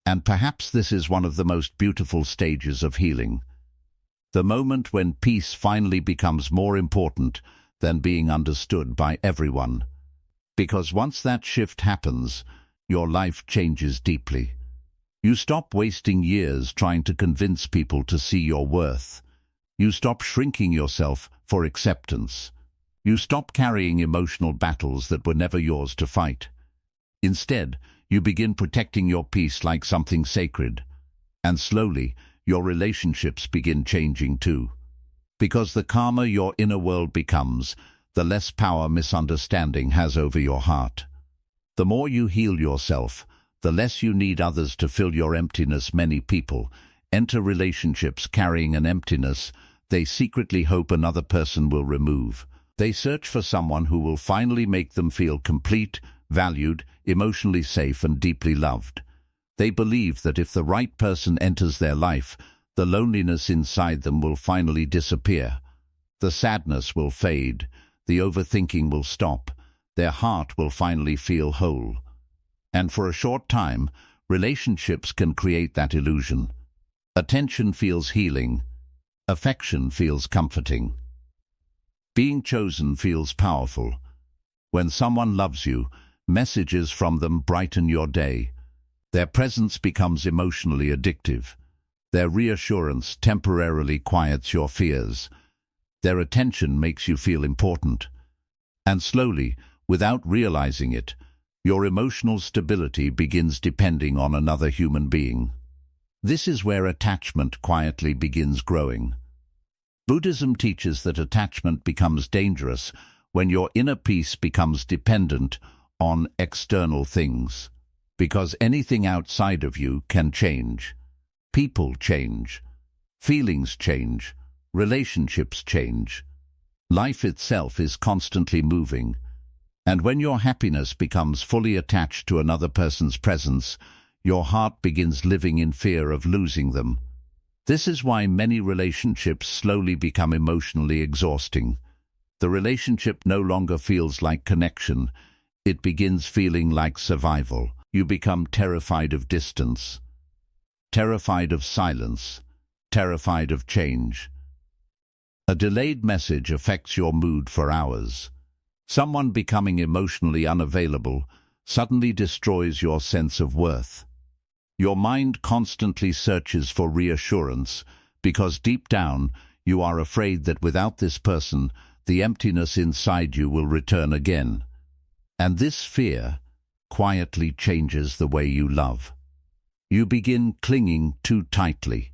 And perhaps this is one of the most beautiful stages of healing. The moment when peace finally becomes more important than being understood by everyone. Because once that shift happens, your life changes deeply. You stop wasting years trying to convince people to see your worth. You stop shrinking yourself for acceptance. You stop carrying emotional battles that were never yours to fight. Instead, you begin protecting your peace like something sacred. And slowly, your relationships begin changing too. Because the calmer your inner world becomes, the less power misunderstanding has over your heart. The more you heal yourself, the less you need others to fill your emptiness. Many people enter relationships carrying an emptiness they secretly hope another person will remove. They search for someone who will finally make them feel complete, valued, emotionally safe, and deeply loved. They believe that if the right person enters their life, the loneliness inside them will finally disappear. The sadness will fade, the overthinking will stop, their heart will finally feel whole. And for a short time, relationships can create that illusion. Attention feels healing. Affection feels comforting. Being chosen feels powerful. When someone loves you, messages from them brighten your day. Their presence becomes emotionally addictive. Their reassurance temporarily quiets your fears. Their attention makes you feel important. And slowly, without realizing it, your emotional stability begins depending on another human being. This is where attachment quietly begins growing. Buddhism teaches that attachment becomes dangerous when your inner peace becomes dependent on external things. Because anything outside of you can change. People change. Feelings change. Relationships change. Life itself is constantly moving. And when your happiness becomes fully attached to another person's presence, your heart begins living in fear of losing them. This is why many relationships slowly become emotionally exhausting. The relationship no longer feels like connection. It begins feeling like survival. You become terrified of distance, terrified of silence, terrified of change. A delayed message affects your mood for hours. Someone becoming emotionally unavailable suddenly destroys your sense of worth. Your mind constantly searches for reassurance because deep down you are afraid that without this person, the emptiness inside you will return again. And this fear quietly changes the way you love. You begin clinging too tightly,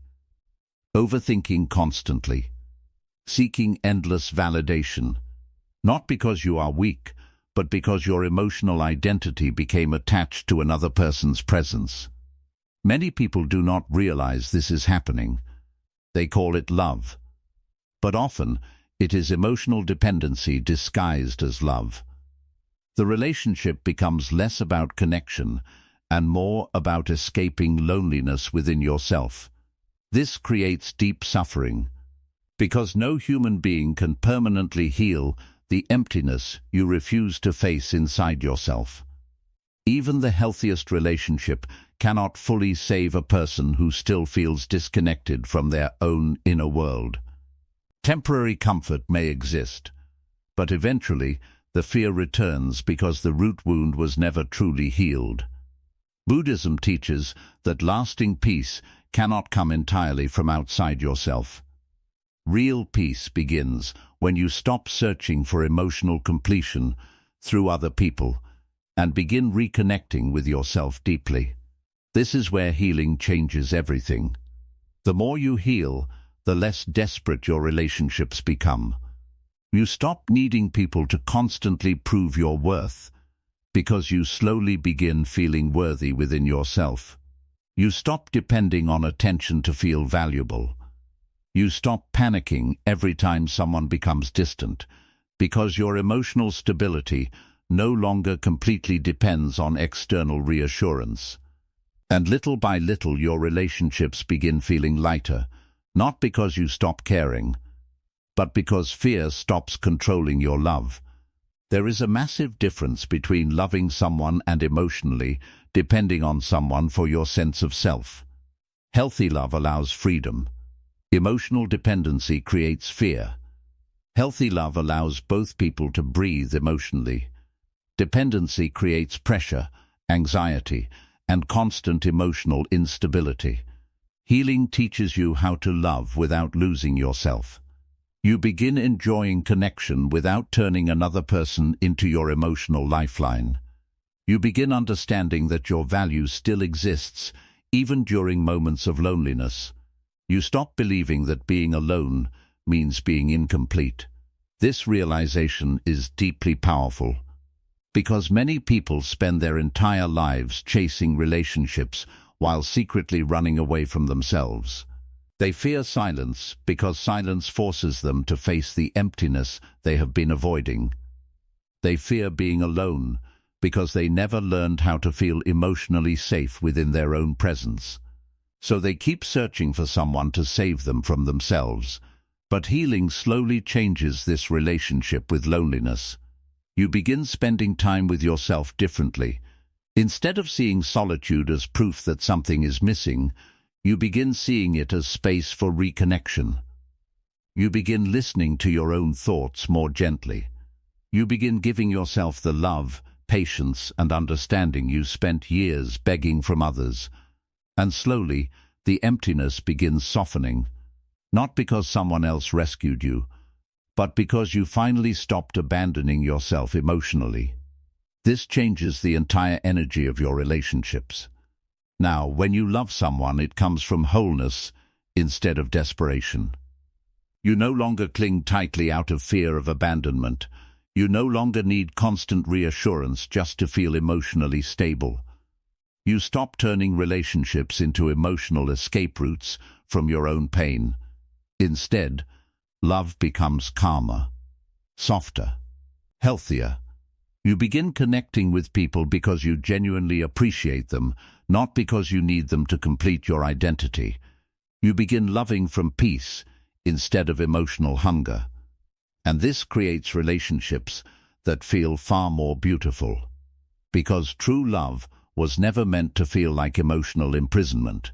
overthinking constantly, seeking endless validation, not because you are weak, but because your emotional identity became attached to another person's presence. Many people do not realize this is happening. They call it love. But often, it is emotional dependency disguised as love. The relationship becomes less about connection and more about escaping loneliness within yourself. This creates deep suffering, because no human being can permanently heal the emptiness you refuse to face inside yourself. Even the healthiest relationship cannot fully save a person who still feels disconnected from their own inner world. Temporary comfort may exist, but eventually the fear returns because the root wound was never truly healed. Buddhism teaches that lasting peace cannot come entirely from outside yourself. Real peace begins when you stop searching for emotional completion through other people and begin reconnecting with yourself deeply. This is where healing changes everything. The more you heal, the less desperate your relationships become. You stop needing people to constantly prove your worth, because you slowly begin feeling worthy within yourself. You stop depending on attention to feel valuable. You stop panicking every time someone becomes distant, because your emotional stability no longer completely depends on external reassurance. And little by little your relationships begin feeling lighter, not because you stop caring, but because fear stops controlling your love. There is a massive difference between loving someone and emotionally depending on someone for your sense of self. Healthy love allows freedom. Emotional dependency creates fear. Healthy love allows both people to breathe emotionally. Dependency creates pressure, anxiety, and constant emotional instability. Healing teaches you how to love without losing yourself. You begin enjoying connection without turning another person into your emotional lifeline. You begin understanding that your value still exists, even during moments of loneliness. You stop believing that being alone means being incomplete. This realization is deeply powerful, because many people spend their entire lives chasing relationships while secretly running away from themselves. They fear silence because silence forces them to face the emptiness they have been avoiding. They fear being alone because they never learned how to feel emotionally safe within their own presence. So they keep searching for someone to save them from themselves. But healing slowly changes this relationship with loneliness. You begin spending time with yourself differently. Instead of seeing solitude as proof that something is missing, you begin seeing it as space for reconnection. You begin listening to your own thoughts more gently. You begin giving yourself the love, patience, and understanding you spent years begging from others. And slowly, the emptiness begins softening, not because someone else rescued you, but because you finally stopped abandoning yourself emotionally. This changes the entire energy of your relationships. Now, when you love someone, it comes from wholeness instead of desperation. You no longer cling tightly out of fear of abandonment. You no longer need constant reassurance just to feel emotionally stable. You stop turning relationships into emotional escape routes from your own pain. Instead, love becomes calmer, softer, healthier. You begin connecting with people because you genuinely appreciate them, not because you need them to complete your identity. You begin loving from peace instead of emotional hunger. And this creates relationships that feel far more beautiful. Because true love was never meant to feel like emotional imprisonment.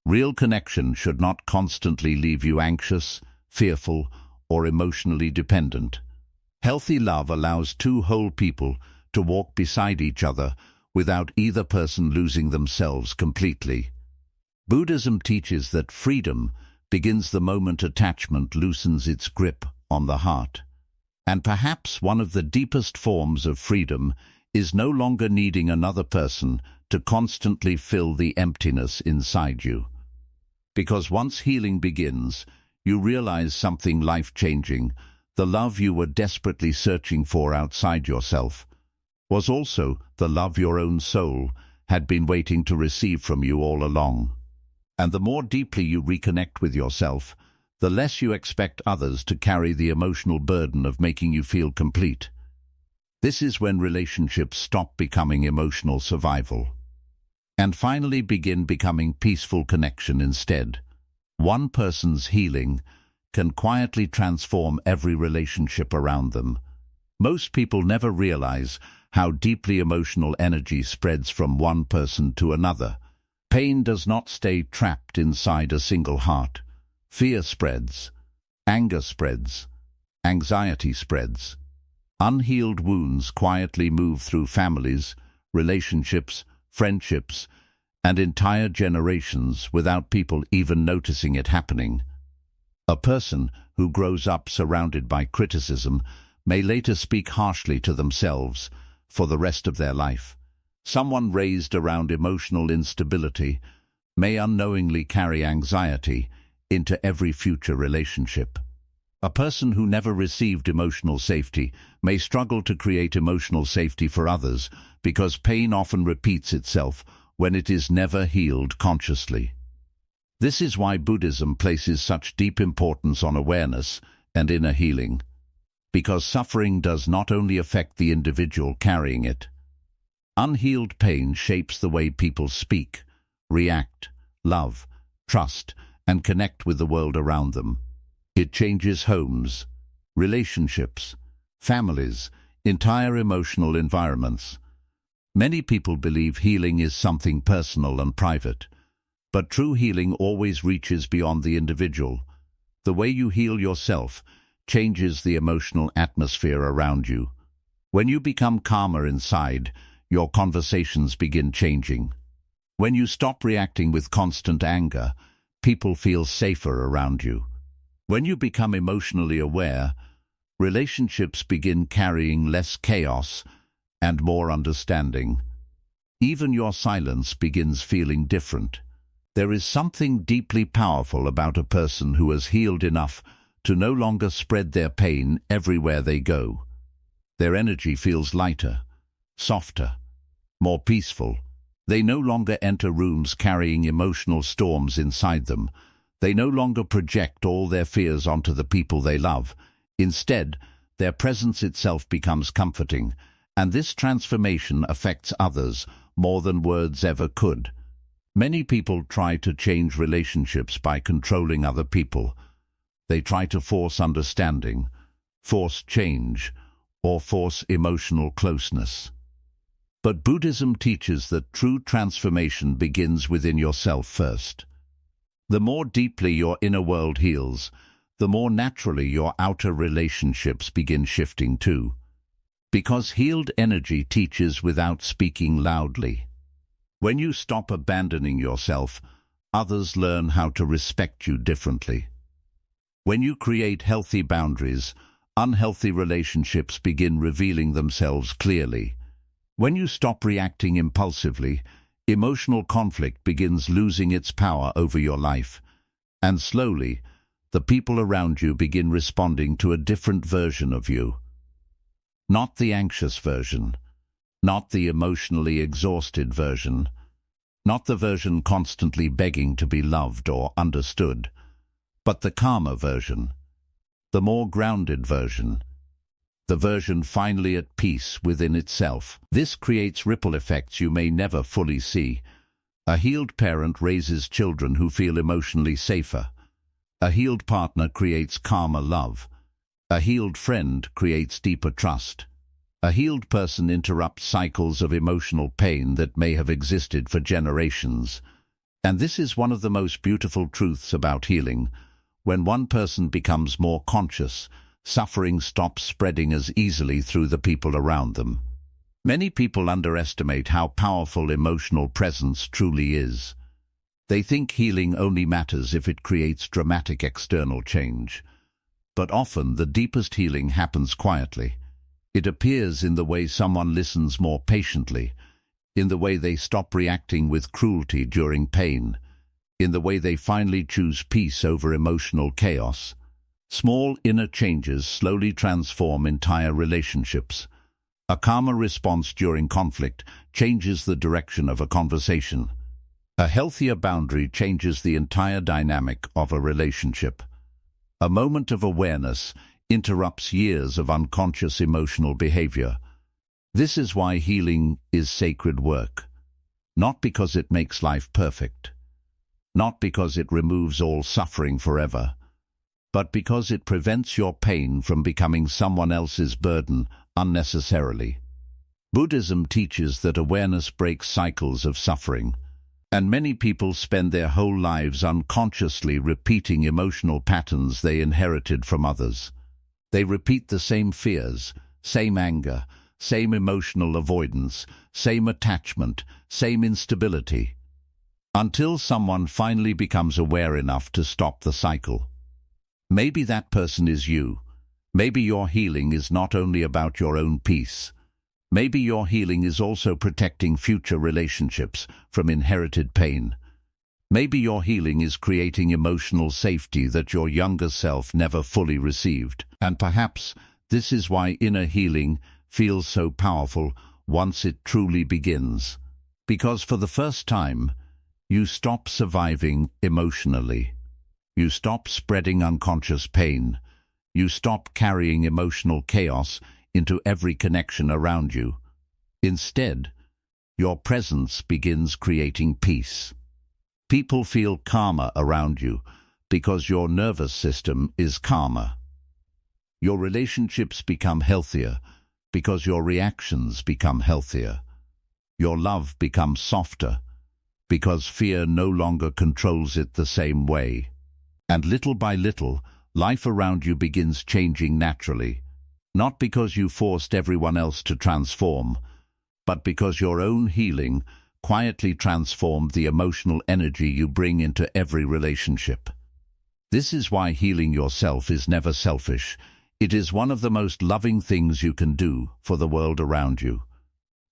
Real connection should not constantly leave you anxious, fearful, or emotionally dependent. Healthy love allows two whole people to walk beside each other without either person losing themselves completely. Buddhism teaches that freedom begins the moment attachment loosens its grip on the heart. And perhaps one of the deepest forms of freedom is no longer needing another person to constantly fill the emptiness inside you. Because once healing begins, you realize something life-changing. The love you were desperately searching for outside yourself was also the love your own soul had been waiting to receive from you all along. And the more deeply you reconnect with yourself, the less you expect others to carry the emotional burden of making you feel complete. This is when relationships stop becoming emotional survival and finally begin becoming peaceful connection instead. One person's healing can quietly transform every relationship around them. Most people never realize how deeply emotional energy spreads from one person to another. Pain does not stay trapped inside a single heart. Fear spreads, anger spreads, anxiety spreads. Unhealed wounds quietly move through families, relationships, friendships, and entire generations without people even noticing it happening. A person who grows up surrounded by criticism may later speak harshly to themselves for the rest of their life. Someone raised around emotional instability may unknowingly carry anxiety into every future relationship. A person who never received emotional safety may struggle to create emotional safety for others because pain often repeats itself when it is never healed consciously. This is why Buddhism places such deep importance on awareness and inner healing, because suffering does not only affect the individual carrying it. Unhealed pain shapes the way people speak, react, love, trust, and connect with the world around them. It changes homes, relationships, families, entire emotional environments. Many people believe healing is something personal and private, but true healing always reaches beyond the individual. The way you heal yourself changes the emotional atmosphere around you. When you become calmer inside, your conversations begin changing. When you stop reacting with constant anger, people feel safer around you. When you become emotionally aware, relationships begin carrying less chaos and more understanding. Even your silence begins feeling different. There is something deeply powerful about a person who has healed enough to no longer spread their pain everywhere they go. Their energy feels lighter, softer, more peaceful. They no longer enter rooms carrying emotional storms inside them. They no longer project all their fears onto the people they love. Instead, their presence itself becomes comforting, and this transformation affects others more than words ever could. Many people try to change relationships by controlling other people. They try to force understanding, force change, or force emotional closeness. But Buddhism teaches that true transformation begins within yourself first. The more deeply your inner world heals, the more naturally your outer relationships begin shifting too. Because healed energy teaches without speaking loudly. When you stop abandoning yourself, others learn how to respect you differently. When you create healthy boundaries, unhealthy relationships begin revealing themselves clearly. When you stop reacting impulsively, emotional conflict begins losing its power over your life, and slowly, the people around you begin responding to a different version of you. Not the anxious version, not the emotionally exhausted version, not the version constantly begging to be loved or understood, but the calmer version, the more grounded version, the version finally at peace within itself. This creates ripple effects you may never fully see. A healed parent raises children who feel emotionally safer. A healed partner creates calmer love. A healed friend creates deeper trust. A healed person interrupts cycles of emotional pain that may have existed for generations. And this is one of the most beautiful truths about healing. When one person becomes more conscious, suffering stops spreading as easily through the people around them. Many people underestimate how powerful emotional presence truly is. They think healing only matters if it creates dramatic external change. But often the deepest healing happens quietly. It appears in the way someone listens more patiently, in the way they stop reacting with cruelty during pain, in the way they finally choose peace over emotional chaos. Small inner changes slowly transform entire relationships. A calmer response during conflict changes the direction of a conversation. A healthier boundary changes the entire dynamic of a relationship. A moment of awareness interrupts years of unconscious emotional behavior. This is why healing is sacred work. Not because it makes life perfect. not because it removes all suffering forever, but because it prevents your pain from becoming someone else's burden unnecessarily. Buddhism teaches that awareness breaks cycles of suffering, and many people spend their whole lives unconsciously repeating emotional patterns they inherited from others. They repeat the same fears, same anger, same emotional avoidance, same attachment, same instability, until someone finally becomes aware enough to stop the cycle. Maybe that person is you. Maybe your healing is not only about your own peace. Maybe your healing is also protecting future relationships from inherited pain. Maybe your healing is creating emotional safety that your younger self never fully received. And perhaps this is why inner healing feels so powerful once it truly begins. Because for the first time, you stop surviving emotionally. You stop spreading unconscious pain. You stop carrying emotional chaos into every connection around you. Instead, your presence begins creating peace. People feel calmer around you because your nervous system is calmer. Your relationships become healthier because your reactions become healthier. Your love becomes softer because fear no longer controls it the same way. And little by little, life around you begins changing naturally, not because you forced everyone else to transform, but because your own healing quietly transformed the emotional energy you bring into every relationship. This is why healing yourself is never selfish. It is one of the most loving things you can do for the world around you.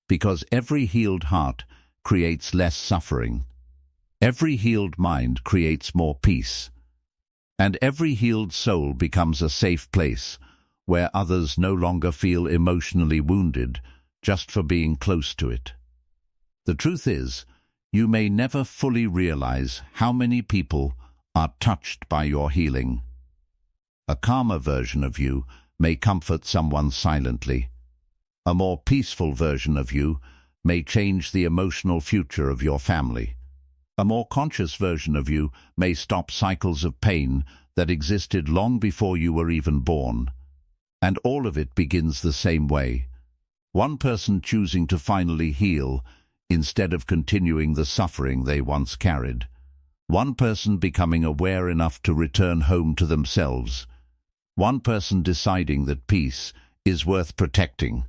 Because every healed heart creates less suffering. Every healed mind creates more peace. And every healed soul becomes a safe place where others no longer feel emotionally wounded just for being close to it. The truth is, you may never fully realize how many people are touched by your healing. A calmer version of you may comfort someone silently. A more peaceful version of you may change the emotional future of your family. A more conscious version of you may stop cycles of pain that existed long before you were even born. And all of it begins the same way. One person choosing to finally heal instead of continuing the suffering they once carried. One person becoming aware enough to return home to themselves. One person deciding that peace is worth protecting.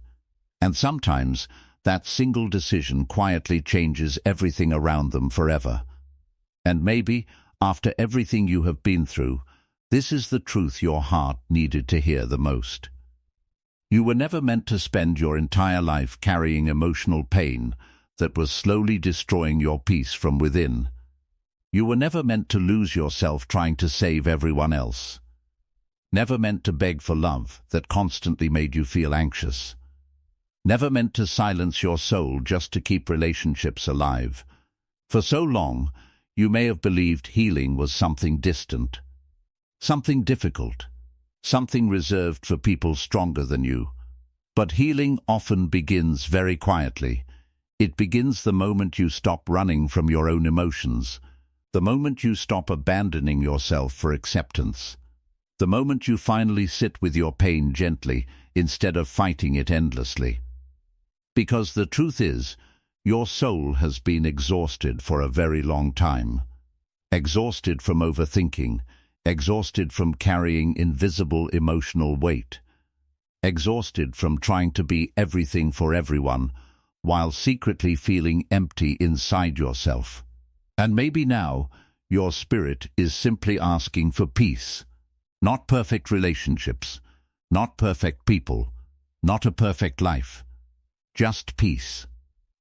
And sometimes that single decision quietly changes everything around them forever. And maybe, after everything you have been through, this is the truth your heart needed to hear the most. You were never meant to spend your entire life carrying emotional pain that was slowly destroying your peace from within. You were never meant to lose yourself trying to save everyone else. Never meant to beg for love that constantly made you feel anxious. Never meant to silence your soul just to keep relationships alive. For so long, you may have believed healing was something distant, something difficult, something reserved for people stronger than you. But healing often begins very quietly. It begins the moment you stop running from your own emotions, the moment you stop abandoning yourself for acceptance, the moment you finally sit with your pain gently instead of fighting it endlessly. Because the truth is, your soul has been exhausted for a very long time. Exhausted from overthinking, exhausted from carrying invisible emotional weight, exhausted from trying to be everything for everyone, while secretly feeling empty inside yourself. And maybe now, your spirit is simply asking for peace. Not perfect relationships, not perfect people, not a perfect life. Just peace.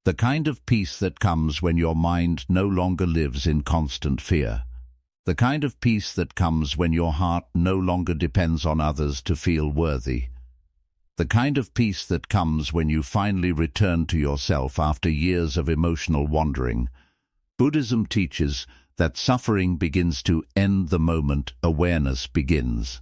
The kind of peace that comes when your mind no longer lives in constant fear. The kind of peace that comes when your heart no longer depends on others to feel worthy. The kind of peace that comes when you finally return to yourself after years of emotional wandering. Buddhism teaches that suffering begins to end the moment awareness begins.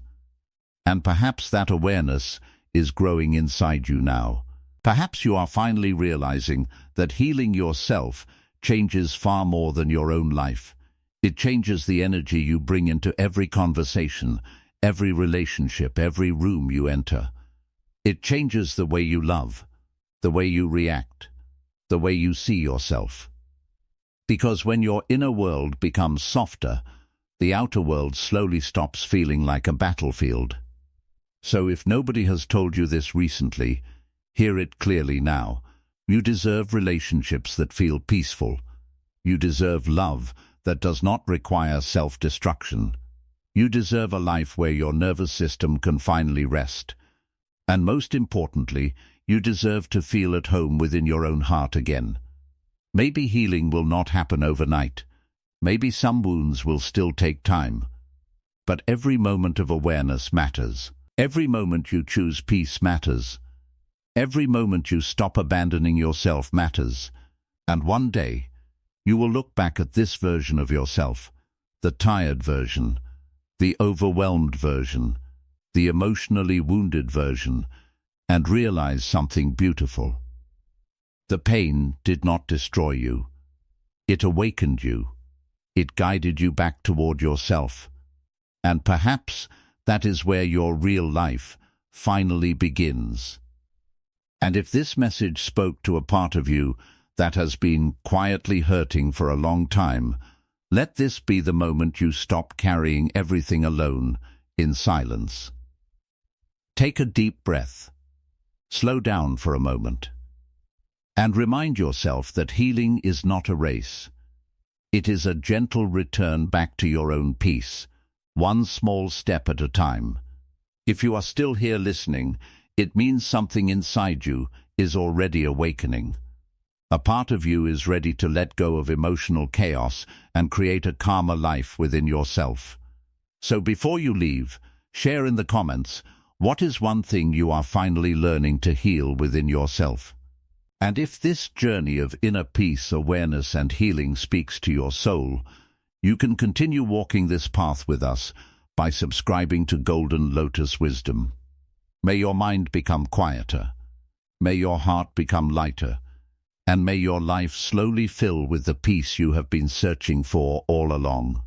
And perhaps that awareness is growing inside you now. Perhaps you are finally realizing that healing yourself changes far more than your own life. It changes the energy you bring into every conversation, every relationship, every room you enter. It changes the way you love, the way you react, the way you see yourself. Because when your inner world becomes softer, the outer world slowly stops feeling like a battlefield. So if nobody has told you this recently, hear it clearly now. You deserve relationships that feel peaceful. You deserve love that does not require self-destruction. You deserve a life where your nervous system can finally rest. And most importantly, you deserve to feel at home within your own heart again. Maybe healing will not happen overnight. Maybe some wounds will still take time. But every moment of awareness matters. Every moment you choose peace matters. Every moment you stop abandoning yourself matters. And one day, you will look back at this version of yourself, the tired version, the overwhelmed version, the emotionally wounded version, and realize something beautiful. The pain did not destroy you. It awakened you. It guided you back toward yourself. And perhaps that is where your real life finally begins. And if this message spoke to a part of you that has been quietly hurting for a long time, let this be the moment you stop carrying everything alone in silence. Take a deep breath. Slow down for a moment. And remind yourself that healing is not a race. It is a gentle return back to your own peace, one small step at a time. If you are still here listening, it means something inside you is already awakening. A part of you is ready to let go of emotional chaos and create a calmer life within yourself. So before you leave, share in the comments, what is one thing you are finally learning to heal within yourself? And if this journey of inner peace, awareness, and healing speaks to your soul, you can continue walking this path with us by subscribing to Golden Lotus Wisdom. May your mind become quieter. May your heart become lighter. And may your life slowly fill with the peace you have been searching for all along.